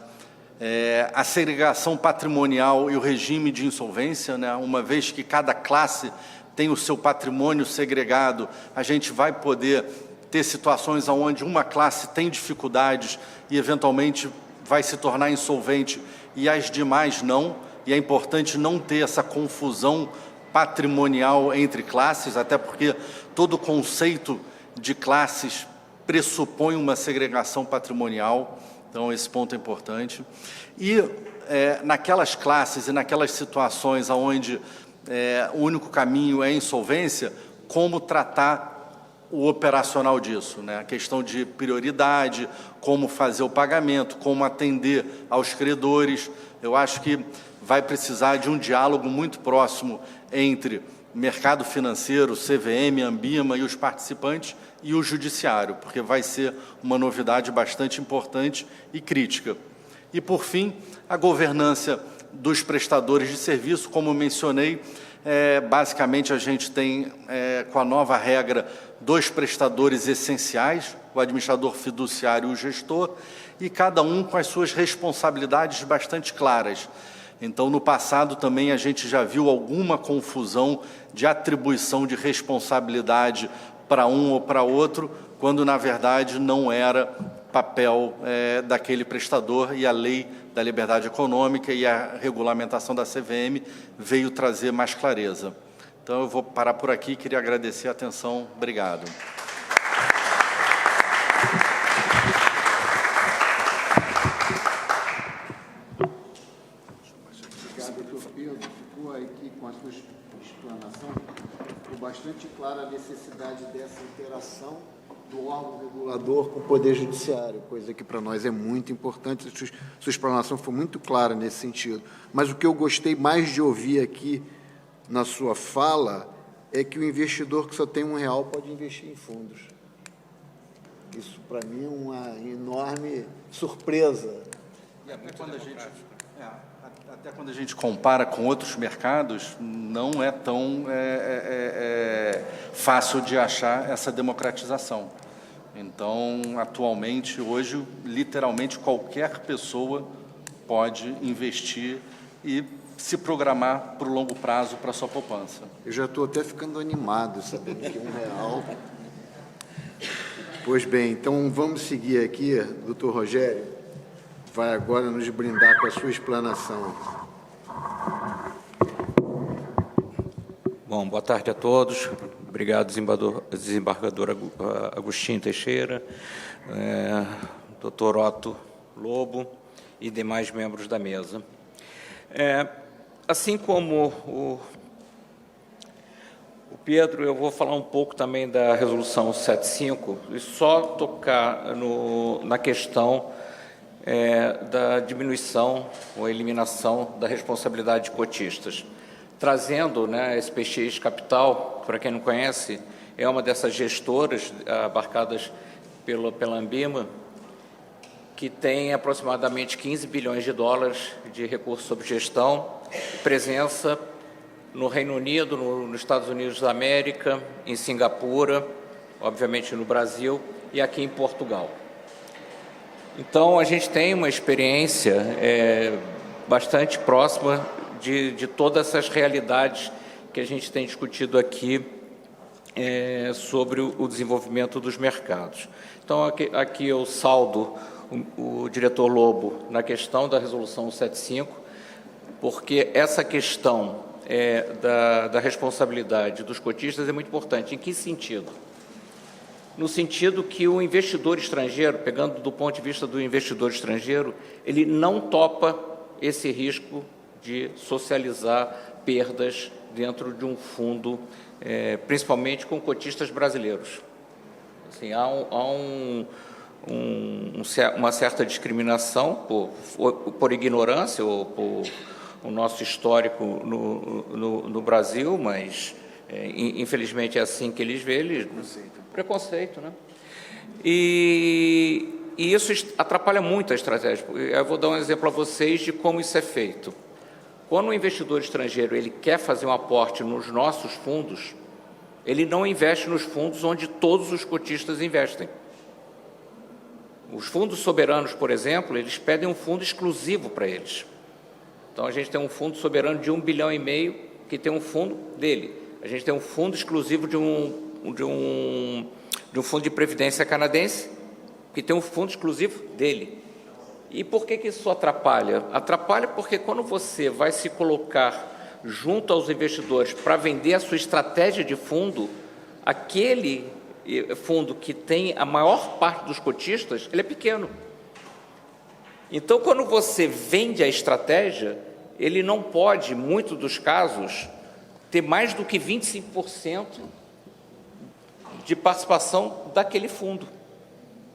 Speaker 3: A segregação patrimonial e o regime de insolvência, né? Uma vez que cada classe tem o seu patrimônio segregado, a gente vai poder ter situações onde uma classe tem dificuldades e, eventualmente, vai se tornar insolvente e as demais não, e é importante não ter essa confusão patrimonial entre classes, até porque todo conceito de classes pressupõe uma segregação patrimonial, então esse ponto é importante. E naquelas classes e naquelas situações onde o único caminho é a insolvência, como tratar o operacional disso, né? A questão de prioridade, como fazer o pagamento, como atender aos credores. Eu acho que vai precisar de um diálogo muito próximo entre mercado financeiro, CVM, Ambima e os participantes e o judiciário, porque vai ser uma novidade bastante importante e crítica. E, por fim, a governança dos prestadores de serviço, como mencionei, basicamente a gente tem, com a nova regra, 2 prestadores essenciais, o administrador fiduciário e o gestor, e cada um com as suas responsabilidades bastante claras. Então, no passado também a gente já viu alguma confusão de atribuição de responsabilidade para um ou para outro, quando, na verdade, não era papel daquele prestador, e a Lei da Liberdade Econômica e a regulamentação da CVM veio trazer mais clareza. Então, eu vou parar por aqui, queria agradecer a atenção. Obrigado.
Speaker 1: Obrigado, doutor Pedro. Ficou aqui com a sua explanação. Ficou bastante clara a necessidade dessa interação do órgão regulador com o Poder Judiciário, coisa que para nós é muito importante. Sua explanação foi muito clara nesse sentido. Mas o que eu gostei mais de ouvir aqui na sua fala é que o investidor que só tem R$1 pode investir em fundos. Isso, para mim, é uma enorme surpresa.
Speaker 3: E até quando a gente compara com outros mercados, não é tão fácil de achar essa democratização. Então, atualmente, hoje, literalmente, qualquer pessoa pode investir e se programar para o longo prazo para a sua poupança.
Speaker 1: Eu já estou até ficando animado, sabendo que R$1. Pois bem, então vamos seguir aqui, doutor Rogério, vai agora nos brindar com a sua explanação.
Speaker 4: Bom, boa tarde a todos. Obrigado, desembargador Agostinho Teixeira, doutor Otto Lobo e demais membros da mesa. Assim como o Pedro, eu vou falar um pouco também da Resolução 75 e só tocar na questão da diminuição ou eliminação da responsabilidade de cotistas. Trazendo, né, a SPX Capital, para quem não conhece, é uma dessas gestoras abarcadas pela Ambima, que tem aproximadamente 15 bilhões de dólares de recursos sob gestão, presença no Reino Unido, nos Estados Unidos da América, em Singapura, obviamente no Brasil e aqui em Portugal. Então, a gente tem uma experiência bastante próxima de todas essas realidades que a gente tem discutido aqui sobre o desenvolvimento dos mercados. Então, aqui eu saldo o diretor Lobo na questão da Resolução 75, porque essa questão da responsabilidade dos cotistas é muito importante. Em que sentido? No sentido que o investidor estrangeiro, pegando do ponto de vista do investidor estrangeiro, ele não topa esse risco de socializar perdas dentro de um fundo, principalmente com cotistas brasileiros. Assim, há uma certa discriminação por ignorância ou por o nosso histórico no Brasil, mas infelizmente é assim que eles veem, preconceito, né? E isso atrapalha muito a estratégia. Eu vou dar um exemplo a vocês de como isso é feito. Quando o investidor estrangeiro ele quer fazer um aporte nos nossos fundos, ele não investe nos fundos onde todos os cotistas investem. Os fundos soberanos, por exemplo, eles pedem um fundo exclusivo para eles. Então, a gente tem um fundo soberano de 1,5 bilhão, que tem um fundo dele. A gente tem um fundo exclusivo de um de um fundo de previdência canadense, que tem um fundo exclusivo dele. E por que isso atrapalha? Atrapalha porque quando você vai se colocar junto aos investidores para vender a sua estratégia de fundo, aquele fundo que tem a maior parte dos cotistas, ele é pequeno. Então, quando você vende a estratégia, ele não pode, em muitos dos casos, ter mais do que 25% de participação daquele fundo.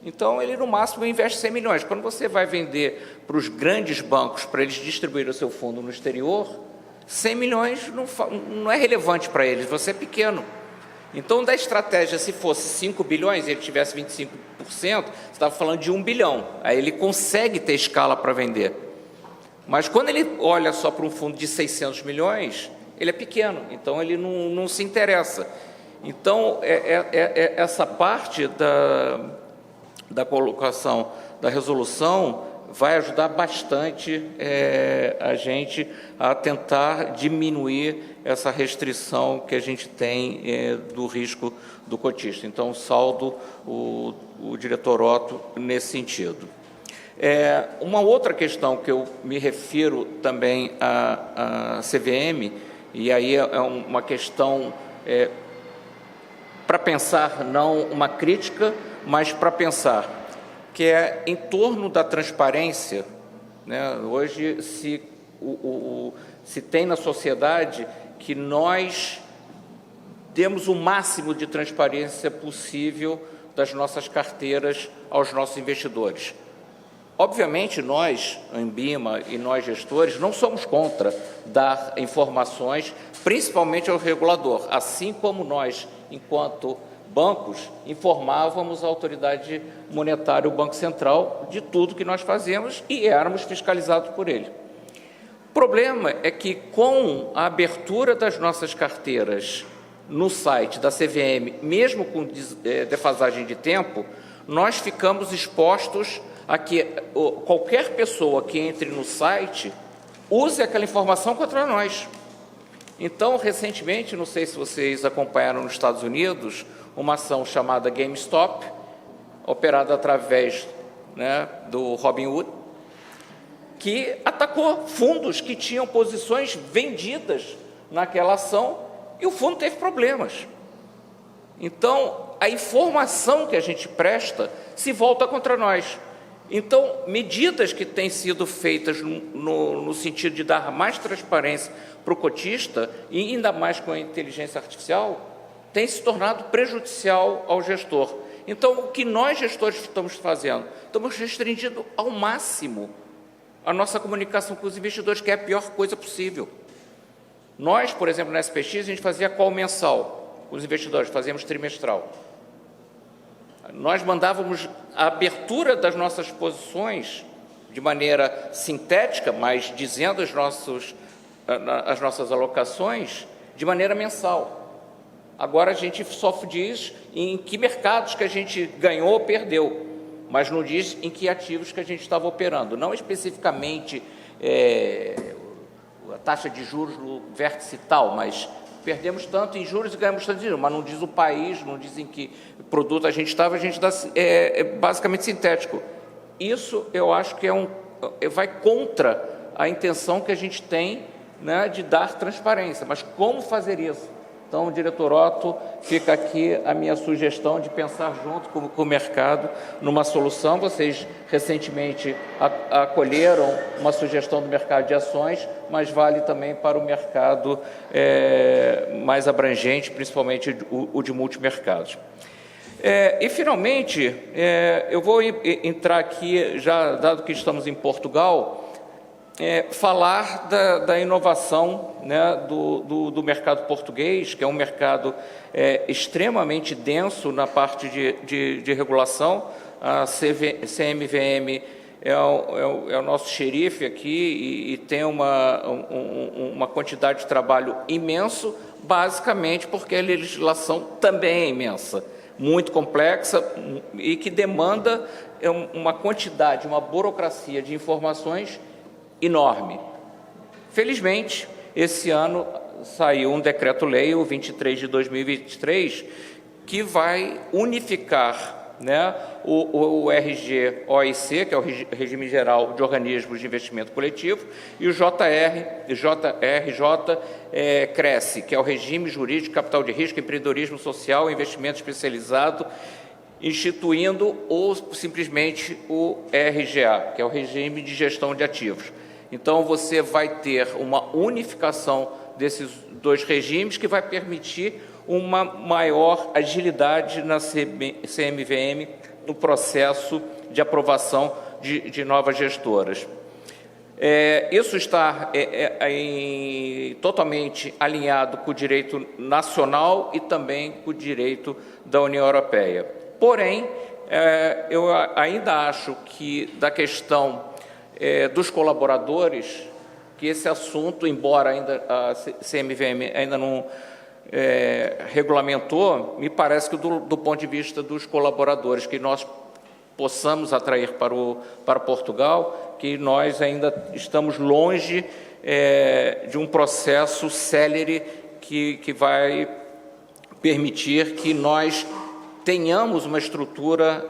Speaker 4: Então, ele, no máximo, investe 100 milhões. Quando você vai vender para os grandes bancos, para eles distribuírem o seu fundo no exterior, 100 milhões não é relevante para eles, você é pequeno. Então, da estratégia, se fosse 5 bilhões e ele tivesse 25%, você estava falando de 1 bilhão. Aí ele consegue ter escala para vender. Mas quando ele olha só para um fundo de 600 milhões, ele é pequeno, então ele não se interessa. Então, essa parte da colocação da resolução vai ajudar bastante a gente a tentar diminuir essa restrição que a gente tem do risco do cotista. Então, saldo o diretor Otto nesse sentido. Uma outra questão que eu me refiro também à CVM, e aí é uma questão para pensar, não uma crítica, mas para pensar, que é em torno da transparência, né? Hoje se tem na sociedade que nós demos o máximo de transparência possível das nossas carteiras aos nossos investidores. Obviamente, nós, Ambima e nós gestores, não somos contra dar informações, principalmente ao regulador, assim como nós, enquanto bancos, informávamos a autoridade monetária, o Banco Central, de tudo que nós fazemos e éramos fiscalizados por ele. O problema é que, com a abertura das nossas carteiras no site da CVM, mesmo com defasagem de tempo, nós ficamos expostos a que qualquer pessoa que entre no site use aquela informação contra nós. Então, recentemente, não sei se vocês acompanharam nos Estados Unidos, uma ação chamada GameStop, operada através do Robinhood, que atacou fundos que tinham posições vendidas naquela ação e o fundo teve problemas. Então, a informação que a gente presta se volta contra nós. Então, medidas que têm sido feitas no sentido de dar mais transparência para o cotista, e ainda mais com a inteligência artificial, tem se tornado prejudicial ao gestor. Então, o que nós, gestores, estamos fazendo? Estamos restringindo ao máximo a nossa comunicação com os investidores, que é a pior coisa possível. Nós, por exemplo, na SPX, a gente fazia call mensal com os investidores, fazíamos trimestral. Nós mandávamos a abertura das nossas posições de maneira sintética, mas dizendo as nossas alocações de maneira mensal. Agora a gente só diz em que mercados que a gente ganhou ou perdeu, mas não diz em que ativos que a gente estava operando. Não especificamente a taxa de juros no vértice tal, mas perdemos tanto em juros e ganhamos tanto em juros, mas não diz o país, não diz em que produto a gente estava, a gente dá basicamente sintético. Isso eu acho que vai contra a intenção que a gente tem, de dar transparência. Mas como fazer isso? Então, diretor Otto, fica aqui a minha sugestão de pensar junto com o mercado numa solução. Vocês recentemente acolheram uma sugestão do mercado de ações, mas vale também para o mercado mais abrangente, principalmente o de multimercados. E, finalmente, eu vou entrar aqui, já dado que estamos em Portugal, falar da inovação do mercado português, que é um mercado extremamente denso na parte de regulação. A CMVM é o nosso xerife aqui e tem uma quantidade de trabalho imenso, basicamente porque a legislação também é imensa, muito complexa e que demanda uma quantidade, uma burocracia de informações enorme. Felizmente, esse ano saiu um decreto-lei, o 23 de 2023, que vai unificar, né, o RG-OIC, que é o Regime Geral de Organismos de Investimento Coletivo, e o JRJ-CRESSE, que é o Regime Jurídico de Capital de Risco, Empreendedorismo Social e Investimento Especializado, instituindo ou simplesmente o RGA, que é o Regime de Gestão de Ativos. Então, você vai ter uma unificação desses dois regimes que vai permitir uma maior agilidade na CMVM no processo de aprovação de novas gestoras. Isso está totalmente alinhado com o direito nacional e também com o direito da União Europeia. Porém, eu ainda acho que da questão dos colaboradores, que esse assunto, embora ainda a CMVM ainda não regulamentou, me parece que do ponto de vista dos colaboradores, que nós possamos atrair para Portugal, que nós ainda estamos longe de um processo célere que vai permitir que nós tenhamos uma estrutura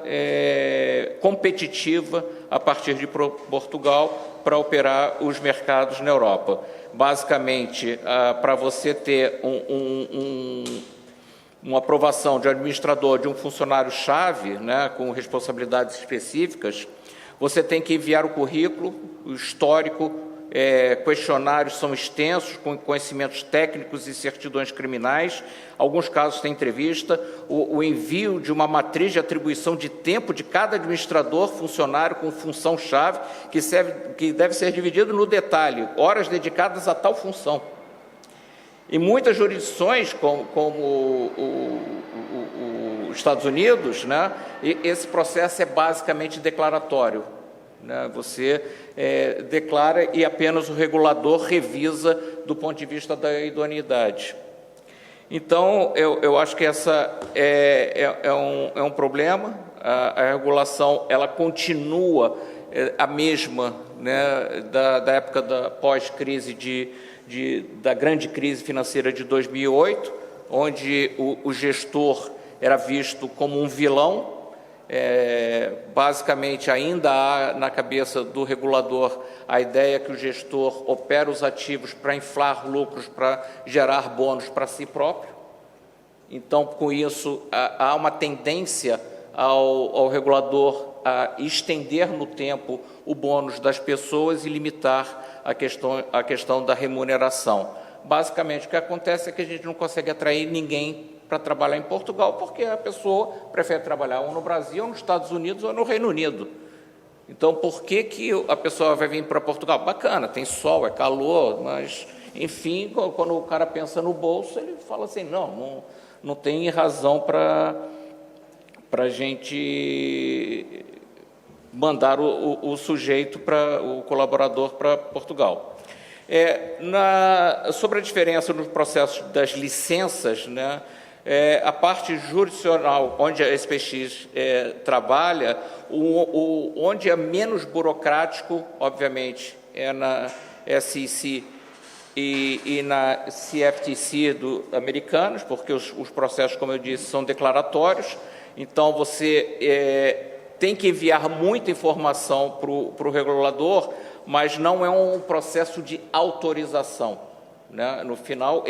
Speaker 4: competitiva a partir de Portugal para operar os mercados na Europa. Basicamente, para você ter uma aprovação de um administrador, de um funcionário-chave, né, com responsabilidades específicas, você tem que enviar o currículo, o histórico, questionários são extensos, com conhecimentos técnicos e certidões criminais. Alguns casos têm entrevista, o envio de uma matriz de atribuição de tempo de cada administrador, funcionário com função-chave, que deve ser dividido no detalhe, horas dedicadas a tal função. Em muitas jurisdições, como os Estados Unidos, né, esse processo é basicamente declaratório. Você declara e apenas o regulador revisa do ponto de vista da idoneidade. Então, eu acho que essa é um problema. A regulação ela continua a mesma, né, da época da pós-crise da grande crise financeira de 2008, onde o gestor era visto como um vilão. Basicamente, ainda há na cabeça do regulador a ideia que o gestor opera os ativos para inflar lucros, para gerar bônus para si próprio. Então, com isso, há uma tendência ao regulador a estender no tempo o bônus das pessoas e limitar a questão da remuneração. Basicamente, o que acontece é que a gente não consegue atrair ninguém para trabalhar em Portugal, porque a pessoa prefere trabalhar ou no Brasil, ou nos Estados Unidos, ou no Reino Unido. Então, por que a pessoa vai vir para Portugal? Bacana, tem sol, é calor, mas, enfim, quando o cara pensa no bolso, ele fala assim, não tem razão para a gente mandar o sujeito, o colaborador, para Portugal. Sobre a diferença no processo das licenças, né, a parte jurisdicional, onde a SPX trabalha, onde é menos burocrático, obviamente, é na SEC e na CFTC americanos, porque os processos, como eu disse, são declaratórios. Então, você tem que enviar muita informação para o regulador, mas não é um processo de autorização, né? No final,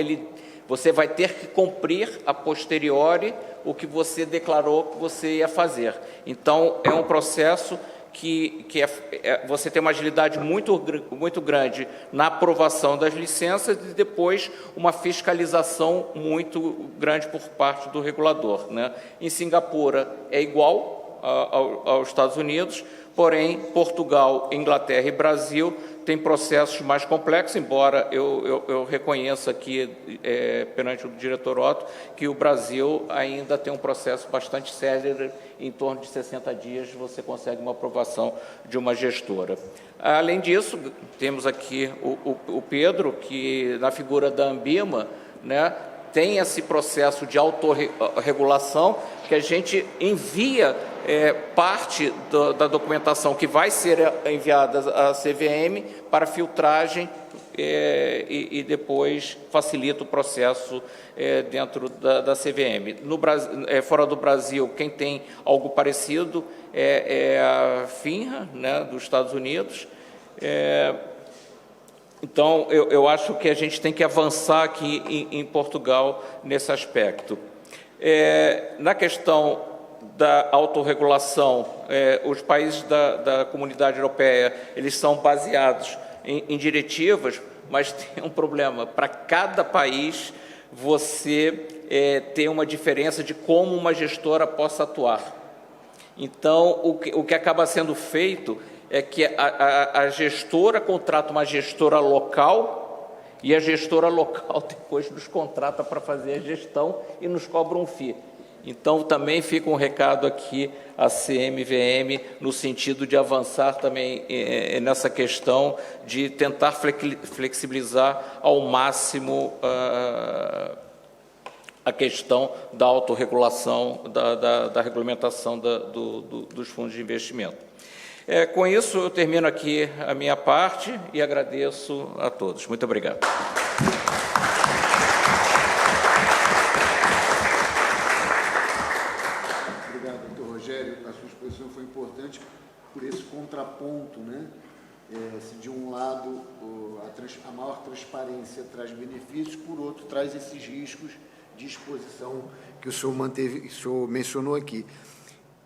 Speaker 4: você vai ter que cumprir a posteriori o que você declarou que você ia fazer. Então, é um processo que você tem uma agilidade muito grande na aprovação das licenças e depois uma fiscalização muito grande por parte do regulador, né? Em Singapura é igual aos Estados Unidos, porém, Portugal, Inglaterra e Brasil têm processos mais complexos, embora eu reconheça aqui, perante o diretor Otto, que o Brasil ainda tem um processo bastante célere, em torno de 60 dias você consegue uma aprovação de uma gestora. Além disso, temos aqui o Pedro, que na figura da Ambima, né, tem esse processo de autorregulação, que a gente envia parte da documentação que vai ser enviada à CVM para filtragem e depois facilita o processo dentro da CVM. No Brasil, fora do Brasil, quem tem algo parecido é a FINRA, né, dos Estados Unidos. Então, eu acho que a gente tem que avançar aqui em Portugal nesse aspecto. Na questão da autorregulação, os países da Comunidade Europeia, eles são baseados em diretivas, mas tem um problema. Para cada país, você tem uma diferença de como uma gestora possa atuar. Então, o que acaba sendo feito é que a gestora contrata uma gestora local e a gestora local depois nos contrata para fazer a gestão e nos cobra um FII. Então, também fica um recado aqui à CMVM no sentido de avançar também nessa questão de tentar flexibilizar ao máximo a questão da autorregulação, da regulamentação dos fundos de investimento. Com isso, eu termino aqui a minha parte e agradeço a todos. Muito obrigado.
Speaker 1: A sua exposição foi importante por esse contraponto, né? Se de um lado a maior transparência traz benefícios, por outro traz esses riscos de exposição que o senhor mencionou aqui.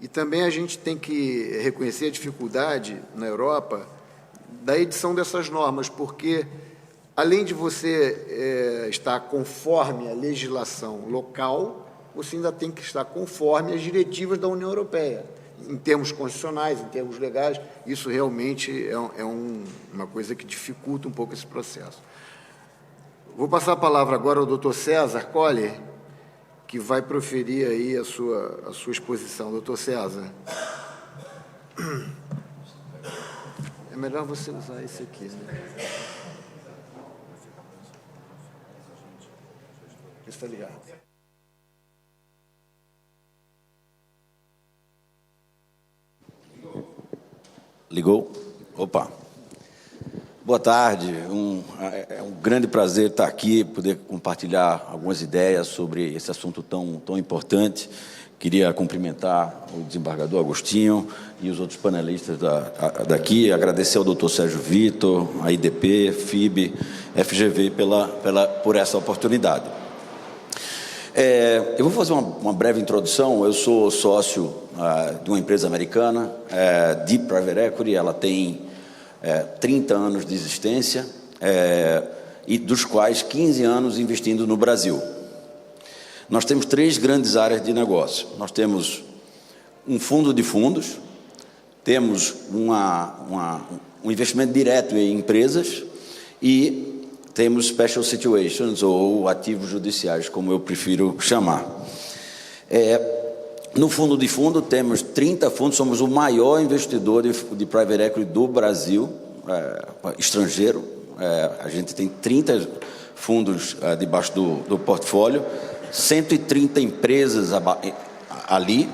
Speaker 1: E também a gente tem que reconhecer a dificuldade na Europa da edição dessas normas, porque além de você estar conforme a legislação local, você ainda tem que estar conforme as diretivas da União Europeia, em termos constitucionais, em termos legais. Isso realmente é uma coisa que dificulta um pouco esse processo. Vou passar a palavra agora ao Dr. César Coller, que vai proferir aí a sua exposição. Dr. César. É melhor você usar esse aqui, né? Está ligado.
Speaker 5: Ligou? Opa. Boa tarde. É um grande prazer estar aqui, poder compartilhar algumas ideias sobre esse assunto tão importante. Queria cumprimentar o desembargador Agostinho e os outros panelistas daqui, agradecer ao doutor Sérgio Vitor, a IDP, FIB, FGV por essa oportunidade. Eu vou fazer uma breve introdução. Eu sou sócio de uma empresa americana, Deep Private Equity. Ela tem 30 anos de existência, e dos quais 15 anos investindo no Brasil. Nós temos 3 grandes áreas de negócio. Nós temos um fundo de fundos, temos um investimento direto em empresas e temos special situations, ou ativos judiciais, como eu prefiro chamar. No fundo de fundo, temos 30 fundos, somos o maior investidor de private equity do Brasil, estrangeiro. A gente tem 30 fundos debaixo do portfólio, 130 empresas ali,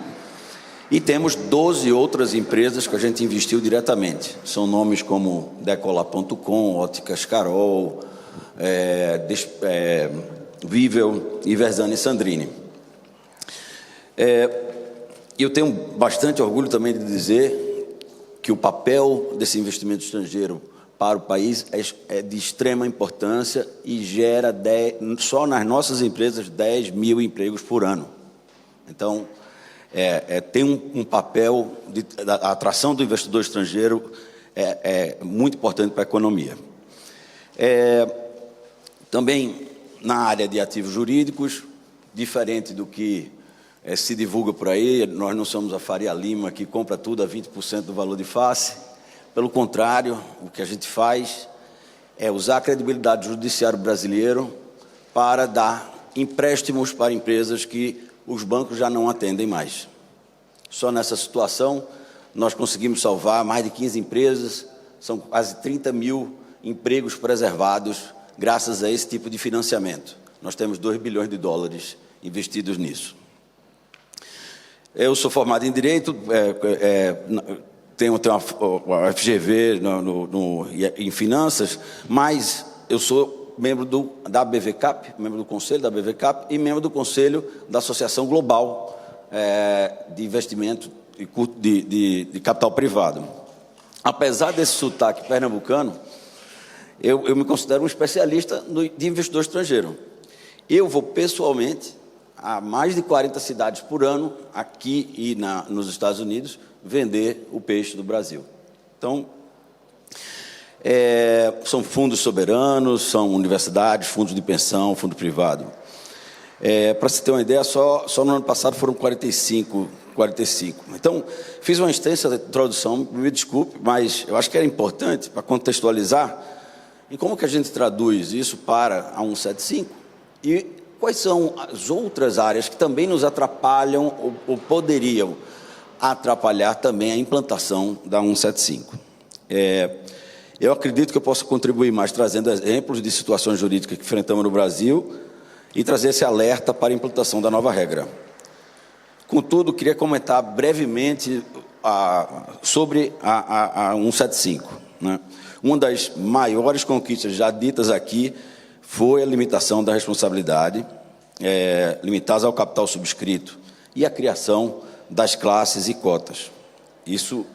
Speaker 5: e temos 12 outras empresas que a gente investiu diretamente. São nomes como Decolar.com, Óticas Carol, Vivel e Versani Sandrini. Eu tenho bastante orgulho também de dizer que o papel desse investimento estrangeiro para o país é de extrema importância e gera, só nas nossas empresas, 10 mil empregos por ano. Então, tem um papel, a atração do investidor estrangeiro é muito importante para a economia. Também na área de ativos jurídicos, diferente do que se divulga por aí, nós não somos a Faria Lima que compra tudo a 20% do valor de face. Pelo contrário, o que a gente faz é usar a credibilidade do judiciário brasileiro para dar empréstimos para empresas que os bancos já não atendem mais. Só nessa situação, nós conseguimos salvar mais de 15 empresas, são quase 30 mil empregos preservados graças a esse tipo de financiamento. Nós temos 2 bilhões de dólares investidos nisso. Eu sou formado em Direito, tenho uma FGV em Finanças, mas eu sou membro da BVCAP, membro do conselho da BVCAP e membro do conselho da Associação Global de Investimento de Capital Privado. Apesar desse sotaque pernambucano, eu me considero um especialista de investidor estrangeiro. Eu vou pessoalmente a mais de 40 cidades por ano, aqui e nos Estados Unidos, vender o peixe do Brasil. Então, são fundos soberanos, são universidades, fundos de pensão, fundo privado. Para se ter uma ideia, só no ano passado foram 45. Então, fiz uma extensa introdução, me desculpe, mas eu acho que era importante para contextualizar em como que a gente traduz isso para a 175 e quais são as outras áreas que também nos atrapalham ou poderiam atrapalhar também a implantação da 175. Eu acredito que eu posso contribuir mais trazendo exemplos de situações jurídicas que enfrentamos no Brasil e trazer esse alerta para a implantação da nova regra. Contudo, queria comentar brevemente sobre a 175. Né? Uma das maiores conquistas já ditas aqui foi a limitação da responsabilidade, limitadas ao capital subscrito e a criação das classes e cotas. Isso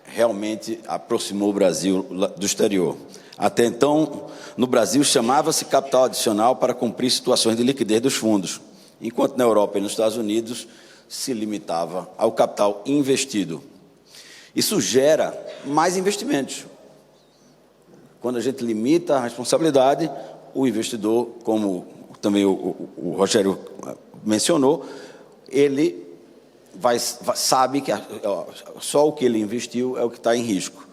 Speaker 5: realmente aproximou o Brasil do exterior. Até então, no Brasil, chamava-se capital adicional para cumprir situações de liquidez dos fundos, enquanto na Europa e nos Estados Unidos se limitava ao capital investido. Isso gera mais investimentos. Quando a gente limita a responsabilidade, o investidor, como também o Rogério mencionou, ele sabe que só o que ele investiu é o que está em risco.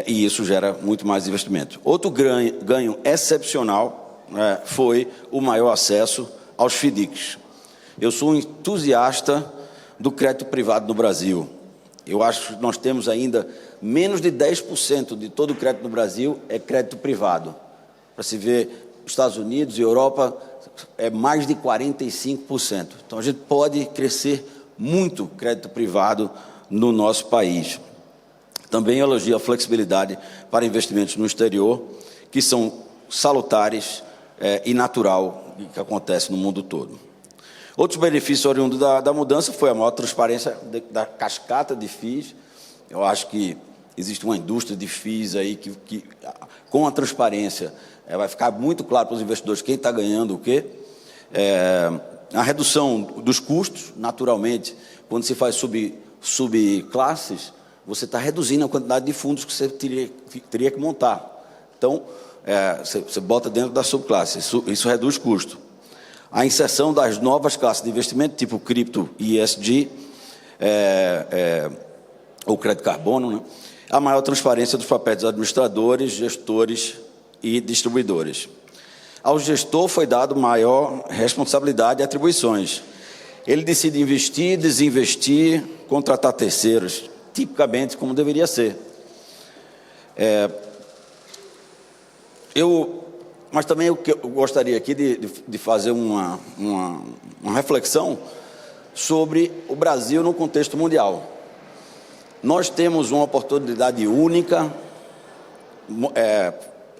Speaker 5: E isso gera muito mais investimento. Outro ganho excepcional foi o maior acesso aos FDICs. Eu sou um entusiasta do crédito privado no Brasil. Eu acho que nós temos ainda menos de 10% de todo o crédito no Brasil é crédito privado. Para se ver, Estados Unidos e Europa é mais de 45%. Então, a gente pode crescer muito crédito privado no nosso país. Também elogio a flexibilidade para investimentos no exterior, que são salutares e natural que acontece no mundo todo. Outros benefícios oriundos da mudança foi a maior transparência da cascata de FIIs. Eu acho que existe uma indústria de FIIs aí que com a transparência, vai ficar muito claro para os investidores quem está ganhando o quê. A redução dos custos, naturalmente, quando se faz subclasses, você está reduzindo a quantidade de fundos que você teria que montar. Então, você bota dentro da subclasse, isso reduz custo. A inserção das novas classes de investimento, tipo cripto e ESG, ou crédito carbono, né? A maior transparência dos papéis dos administradores, gestores e distribuidores. Ao gestor foi dado maior responsabilidade e atribuições. Ele decide investir, desinvestir, contratar terceiros, tipicamente como deveria ser. Mas também eu gostaria aqui de fazer uma reflexão sobre o Brasil no contexto mundial. Nós temos uma oportunidade única,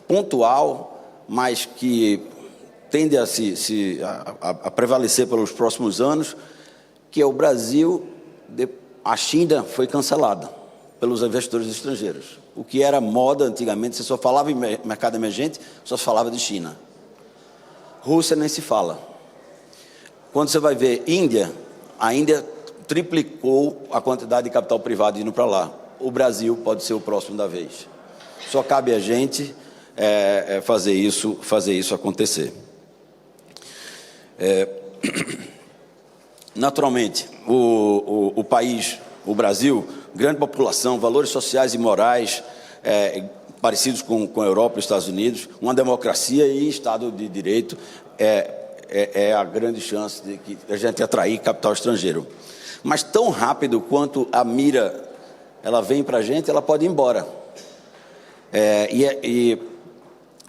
Speaker 5: pontual, mas que tende a prevalecer pelos próximos anos, que é o Brasil. A China foi cancelada pelos investidores estrangeiros. O que era moda antigamente, você só falava em mercado emergente, só se falava de China. Rússia nem se fala. Quando você vai ver Índia, a Índia triplicou a quantidade de capital privado indo para lá. O Brasil pode ser o próximo da vez. Só cabe a gente fazer isso acontecer. Naturalmente, o país, o Brasil, grande população, valores sociais e morais parecidos com a Europa e os Estados Unidos, uma democracia e Estado de Direito é a grande chance de que a gente atrair capital estrangeiro. Mas tão rápido quanto a mira ela vem para a gente, ela pode ir embora.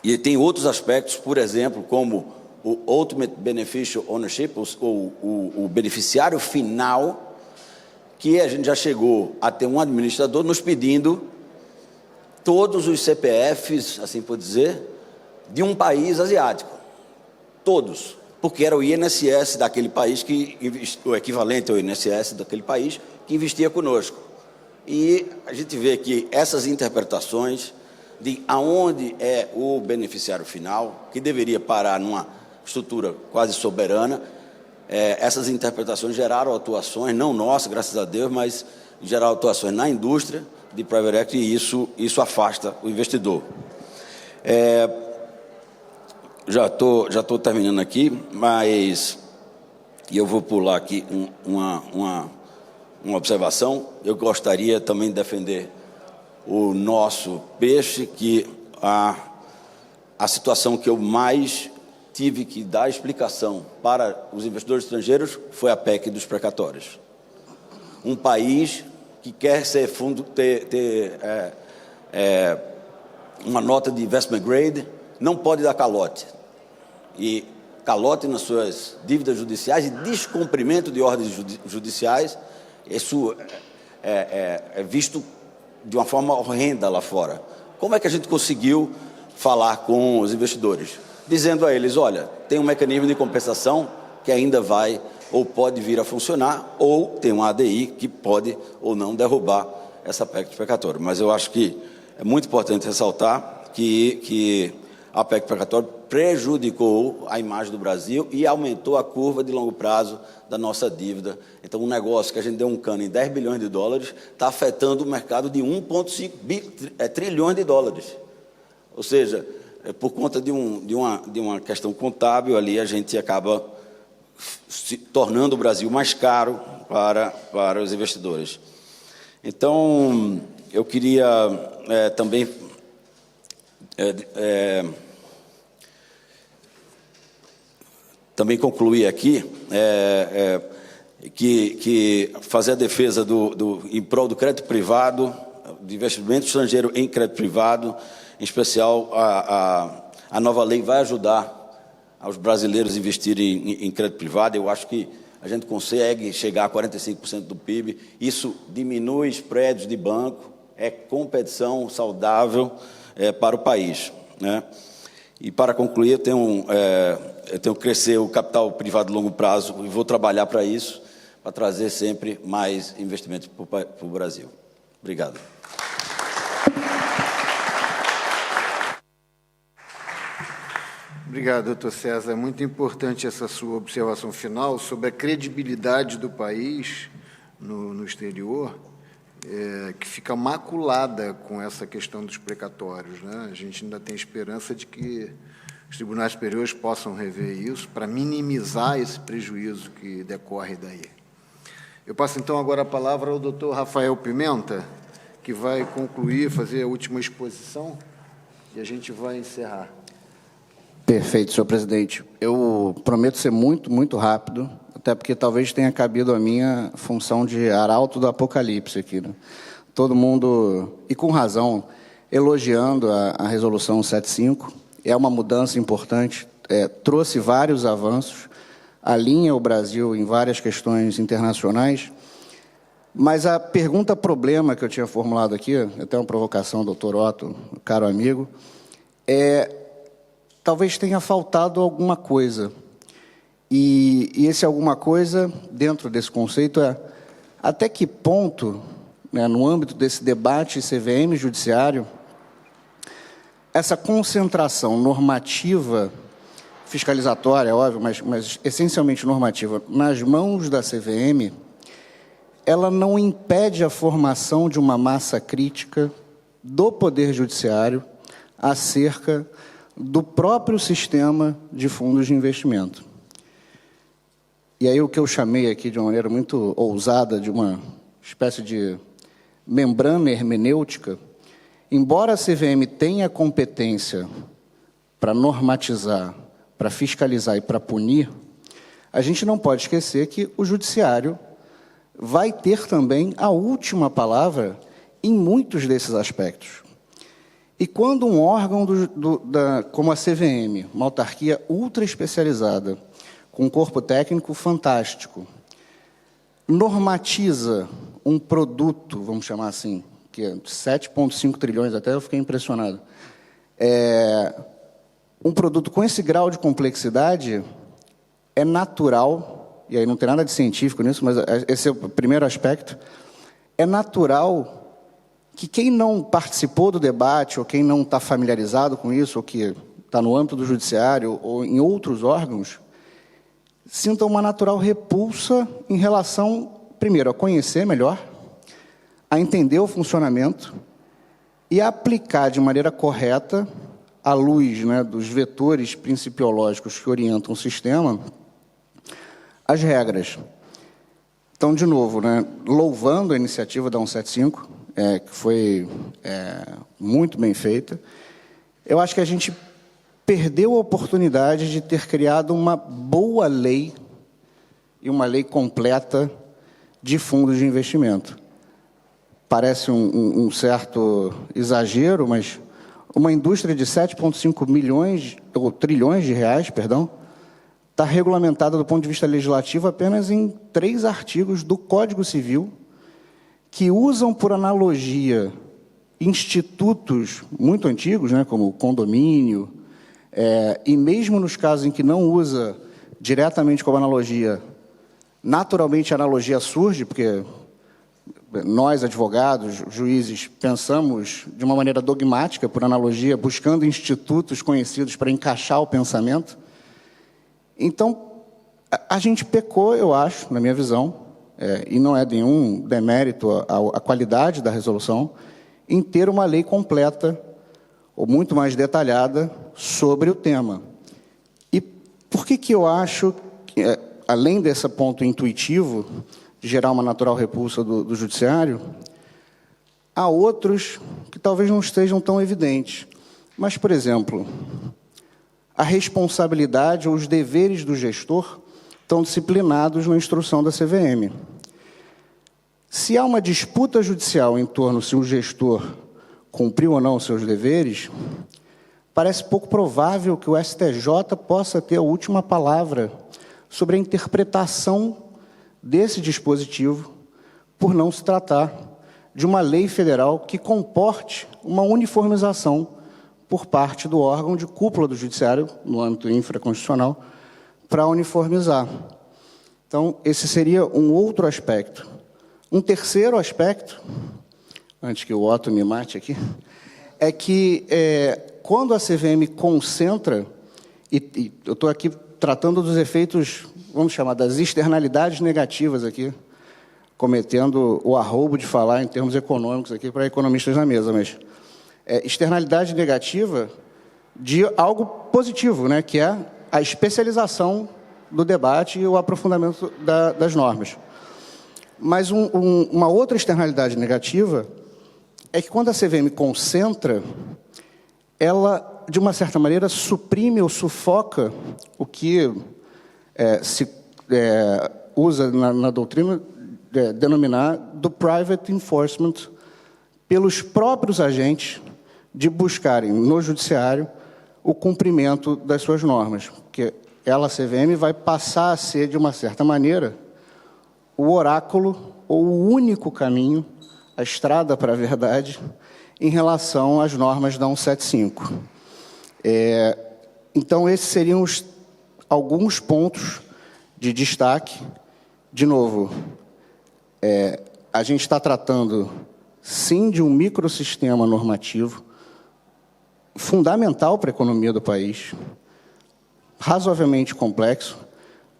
Speaker 5: E tem outros aspectos, por exemplo, como o Ultimate Beneficial Ownership, ou o beneficiário final, que a gente já chegou a ter um administrador nos pedindo todos os CPFs, assim por dizer, de um país asiático. Todos. Porque era o INSS daquele país, o equivalente ao INSS daquele país, que investia conosco. E a gente vê que essas interpretações de aonde é o beneficiário final, que deveria parar numa estrutura quase soberana, essas interpretações geraram atuações, não nossas, graças a Deus, mas geraram atuações na indústria de private equity, e isso afasta o investidor. Já tô terminando aqui, mas eu vou pular aqui uma observação. Eu gostaria também de defender o nosso peixe, que a situação que eu mais tive que dar explicação para os investidores estrangeiros foi a PEC dos precatórios. Um país que quer ser ter uma nota de investment grade não pode dar calote. E calote nas suas dívidas judiciais e descumprimento de ordens judiciais, isso é visto de uma forma horrenda lá fora. Como é que a gente conseguiu falar com os investidores? Dizendo a eles, olha, tem um mecanismo de compensação que ainda vai ou pode vir a funcionar, ou tem um ADI que pode ou não derrubar essa PEC de precatório. Mas eu acho que é muito importante ressaltar que a PEC de precatório prejudicou a imagem do Brasil e aumentou a curva de longo prazo da nossa dívida. Então, um negócio que a gente deu um cano em 10 bilhões de dólares está afetando o mercado de 1,5 trilhões de dólares. Ou seja, por conta de uma questão contábil ali, a gente acaba se tornando o Brasil mais caro para os investidores. Então, eu queria também concluir aqui que fazer a defesa em prol do crédito privado, de investimento estrangeiro em crédito privado, em especial a nova lei vai ajudar aos brasileiros a investirem em crédito privado. Eu acho que a gente consegue chegar a 45% do PIB, isso diminui spreads de banco, é competição saudável para o país, né? E para concluir, eu tenho que crescer o capital privado de longo prazo e vou trabalhar para isso, para trazer sempre mais investimentos para o Brasil. Obrigado.
Speaker 1: Obrigado, doutor César. É muito importante essa sua observação final sobre a credibilidade do país no exterior, que fica maculada com essa questão dos precatórios, né? A gente ainda tem esperança de que os tribunais superiores possam rever isso para minimizar esse prejuízo que decorre daí. Eu passo, então, agora a palavra ao doutor Rafael Pimenta, que vai concluir, fazer a última exposição, e a gente vai encerrar.
Speaker 6: Perfeito, senhor presidente. Eu prometo ser muito, muito rápido, até porque talvez tenha cabido a minha função de arauto do apocalipse aqui, né? Todo mundo, e com razão, elogiando a resolução 75, é uma mudança importante, trouxe vários avanços, alinha o Brasil em várias questões internacionais, mas a pergunta-problema que eu tinha formulado aqui, até uma provocação, doutor Otto, caro amigo, talvez tenha faltado alguma coisa. E esse alguma coisa, dentro desse conceito, até que ponto, né, no âmbito desse debate CVM judiciário, essa concentração normativa, fiscalizatória, óbvio, mas essencialmente normativa, nas mãos da CVM, ela não impede a formação de uma massa crítica do Poder Judiciário acerca do próprio sistema de fundos de investimento. E aí o que eu chamei aqui de uma maneira muito ousada, de uma espécie de membrana hermenêutica, embora a CVM tenha competência para normatizar, para fiscalizar e para punir, a gente não pode esquecer que o Judiciário vai ter também a última palavra em muitos desses aspectos. E quando um órgão como a CVM, uma autarquia ultra especializada, com um corpo técnico fantástico, normatiza um produto, vamos chamar assim, que é 7,5 trilhões, até eu fiquei impressionado, um produto com esse grau de complexidade é natural, e aí não tem nada de científico nisso, mas esse é o primeiro aspecto, é natural que quem não participou do debate, ou quem não está familiarizado com isso, ou que está no âmbito do judiciário, ou em outros órgãos, sinta uma natural repulsa em relação, primeiro, a conhecer melhor, a entender o funcionamento e a aplicar de maneira correta, à luz, né, dos vetores principiológicos que orientam o sistema, as regras. Então, de novo, né, louvando a iniciativa da 175, que foi muito bem feita, eu acho que a gente perdeu a oportunidade de ter criado uma boa lei e uma lei completa de fundos de investimento. Parece um certo exagero, mas uma indústria de 7,5 milhões, ou trilhões de reais, perdão, está regulamentada do ponto de vista legislativo apenas em 3 artigos do Código Civil, que usam, por analogia, institutos muito antigos, né, como o condomínio, e mesmo nos casos em que não usa diretamente como analogia, naturalmente a analogia surge, porque nós, advogados, juízes, pensamos de uma maneira dogmática, por analogia, buscando institutos conhecidos para encaixar o pensamento. Então, a gente pecou, eu acho, na minha visão, e não é nenhum demérito à qualidade da resolução, em ter uma lei completa, ou muito mais detalhada, sobre o tema. E por que eu acho, que, além desse ponto intuitivo, de gerar uma natural repulsa do judiciário, há outros que talvez não estejam tão evidentes. Mas, por exemplo, a responsabilidade ou os deveres do gestor estão disciplinados na instrução da CVM. Se há uma disputa judicial em torno se o gestor cumpriu ou não os seus deveres, parece pouco provável que o STJ possa ter a última palavra sobre a interpretação desse dispositivo, por não se tratar de uma lei federal que comporte uma uniformização por parte do órgão de cúpula do judiciário, no âmbito infraconstitucional, para uniformizar. Então, esse seria um outro aspecto. Um terceiro aspecto, antes que o Otto me mate aqui, é que quando a CVM concentra, e eu estou aqui tratando dos efeitos, vamos chamar, das externalidades negativas aqui, cometendo o arroubo de falar em termos econômicos aqui para economistas na mesa, mas externalidade negativa de algo positivo, né, que é a especialização do debate e o aprofundamento das normas. Mas uma outra externalidade negativa é que quando a CVM concentra, ela, de uma certa maneira, suprime ou sufoca o que se usa na doutrina denominar do private enforcement pelos próprios agentes de buscarem no judiciário o cumprimento das suas normas, porque ela, a CVM, vai passar a ser, de uma certa maneira, o oráculo ou o único caminho, a estrada para a verdade, em relação às normas da 175. Então, esses seriam alguns pontos de destaque. De novo, a gente está tratando, sim, de um microsistema normativo fundamental para a economia do país, razoavelmente complexo,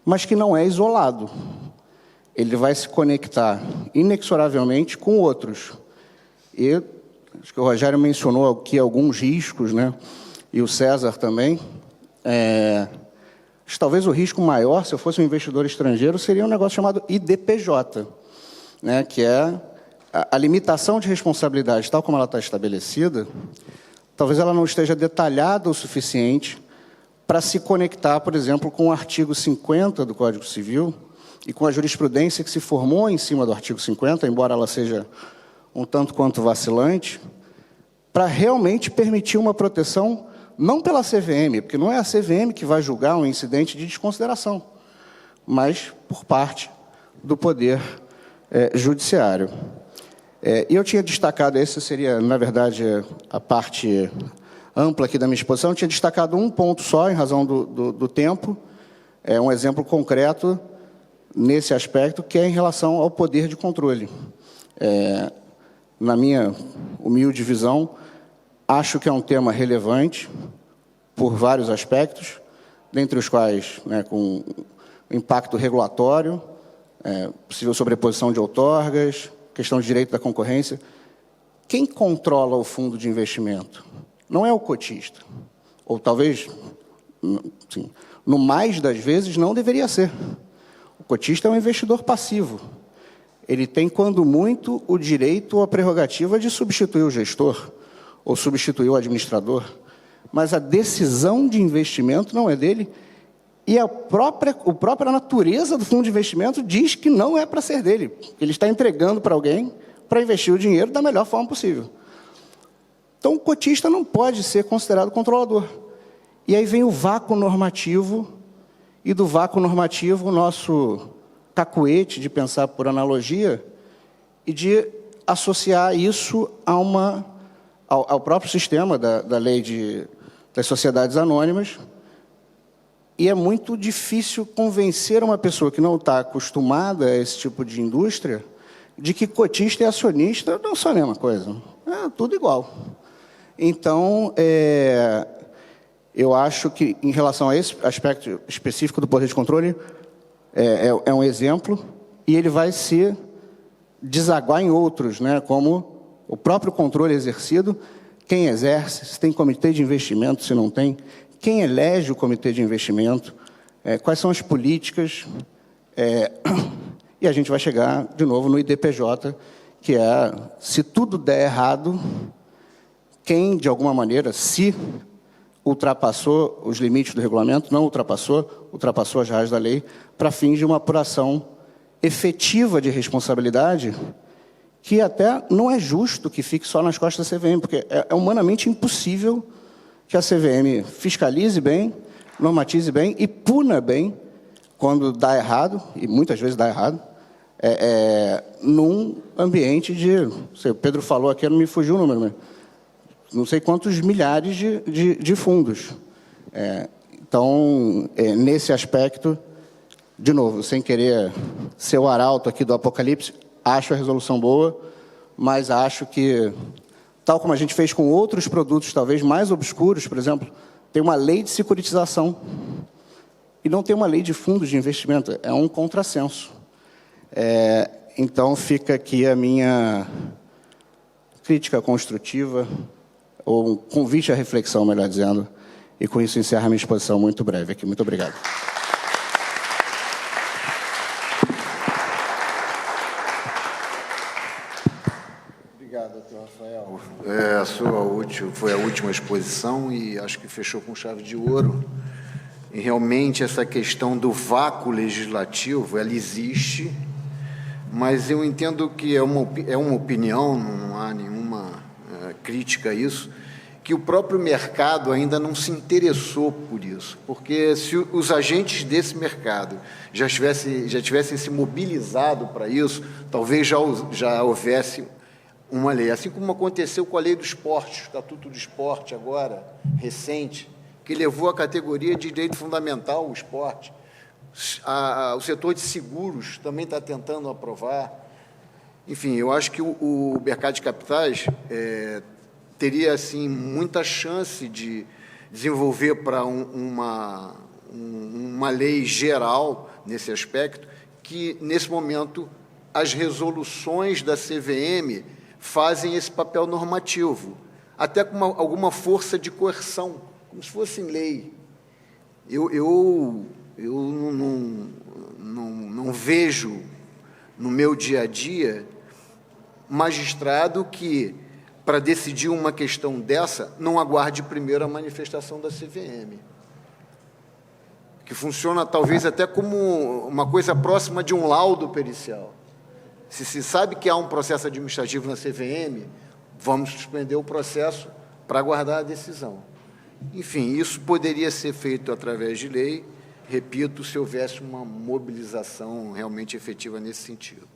Speaker 6: mas que não é isolado. Ele vai se conectar inexoravelmente com outros. E acho que o Rogério mencionou aqui alguns riscos, né? E o César também. Acho que talvez o risco maior, se eu fosse um investidor estrangeiro, seria um negócio chamado IDPJ, né? Que é a limitação de responsabilidade, tal como ela está estabelecida, talvez ela não esteja detalhada o suficiente para se conectar, por exemplo, com o artigo 50 do Código Civil e com a jurisprudência que se formou em cima do artigo 50, embora ela seja um tanto quanto vacilante, para realmente permitir uma proteção, não pela CVM, porque não é a CVM que vai julgar um incidente de desconsideração, mas por parte do Poder Judiciário. E eu tinha destacado, essa seria, na verdade, a parte ampla aqui da minha exposição, eu tinha destacado um ponto só, em razão do tempo, um exemplo concreto nesse aspecto, que é em relação ao poder de controle. Na minha humilde visão, acho que é um tema relevante por vários aspectos, dentre os quais, com impacto regulatório, possível sobreposição de outorgas, questão de direito da concorrência. Quem controla o fundo de investimento? Não é o cotista. Ou talvez, sim, no mais das vezes, não deveria ser. O cotista é um investidor passivo. Ele tem, quando muito, o direito ou a prerrogativa de substituir o gestor ou substituir o administrador. Mas a decisão de investimento não é dele, e a própria natureza do fundo de investimento diz que não é para ser dele. Ele está entregando para alguém para investir o dinheiro da melhor forma possível. Então, o cotista não pode ser considerado controlador. E aí vem o vácuo normativo, e do vácuo normativo o nosso cacuete de pensar por analogia e de associar isso ao próprio sistema da lei das sociedades anônimas. E é muito difícil convencer uma pessoa que não está acostumada a esse tipo de indústria de que cotista e acionista não são a mesma coisa. É tudo igual. Então, eu acho que, em relação a esse aspecto específico do poder de controle, é um exemplo, e ele vai se desaguar em outros, como o próprio controle exercido, quem exerce, se tem comitê de investimento, se não tem, quem elege o comitê de investimento, quais são as políticas, e a gente vai chegar, de novo, no IDPJ, que é, se tudo der errado, quem, de alguma maneira, se ultrapassou os limites do regulamento, não ultrapassou as raias da lei, para fins de uma apuração efetiva de responsabilidade, que até não é justo que fique só nas costas da CVM, porque é humanamente impossível que a CVM fiscalize bem, normatize bem e puna bem quando dá errado, e muitas vezes dá errado, num ambiente o Pedro falou aqui, não me fugiu o número, mas não sei quantos milhares de fundos. Então, nesse aspecto, de novo, sem querer ser o arauto aqui do apocalipse, acho a resolução boa, mas acho que, tal como a gente fez com outros produtos talvez mais obscuros, por exemplo, tem uma lei de securitização e não tem uma lei de fundos de investimento. É um contrassenso. Então, fica aqui a minha crítica construtiva, ou um convite à reflexão, melhor dizendo, e com isso encerro a minha exposição muito breve aqui. Muito obrigado.
Speaker 1: Obrigado, doutor Rafael. Foi a última exposição e acho que fechou com chave de ouro. E realmente essa questão do vácuo legislativo, ela existe, mas eu entendo que é uma opinião, não há nenhuma crítica a isso, que o próprio mercado ainda não se interessou por isso, porque se os agentes desse mercado já tivessem se mobilizado para isso, talvez já houvesse uma lei, assim como aconteceu com a lei do esporte, o Estatuto do Esporte agora, recente, que levou a categoria de direito fundamental o esporte. O setor de seguros também está tentando aprovar. Enfim, eu acho que o mercado de capitais teria assim, muita chance de desenvolver para uma lei geral nesse aspecto, que, nesse momento, as resoluções da CVM fazem esse papel normativo, até com alguma força de coerção, como se fosse lei. Eu não vejo no meu dia a dia magistrado que, para decidir uma questão dessa, não aguarde primeiro a manifestação da CVM, que funciona talvez até como uma coisa próxima de um laudo pericial. Se se sabe que há um processo administrativo na CVM, vamos suspender o processo para aguardar a decisão. Enfim, isso poderia ser feito através de lei, repito, se houvesse uma mobilização realmente efetiva nesse sentido.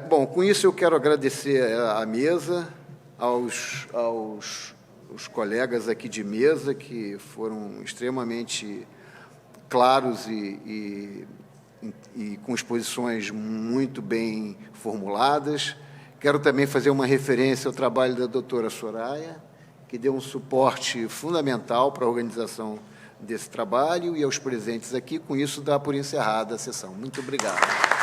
Speaker 1: Bom, com isso eu quero agradecer à mesa, aos os colegas aqui de mesa, que foram extremamente claros e com exposições muito bem formuladas. Quero também fazer uma referência ao trabalho da doutora Soraya, que deu um suporte fundamental para a organização desse trabalho, e aos presentes aqui. Com isso, dá por encerrada a sessão. Muito obrigado.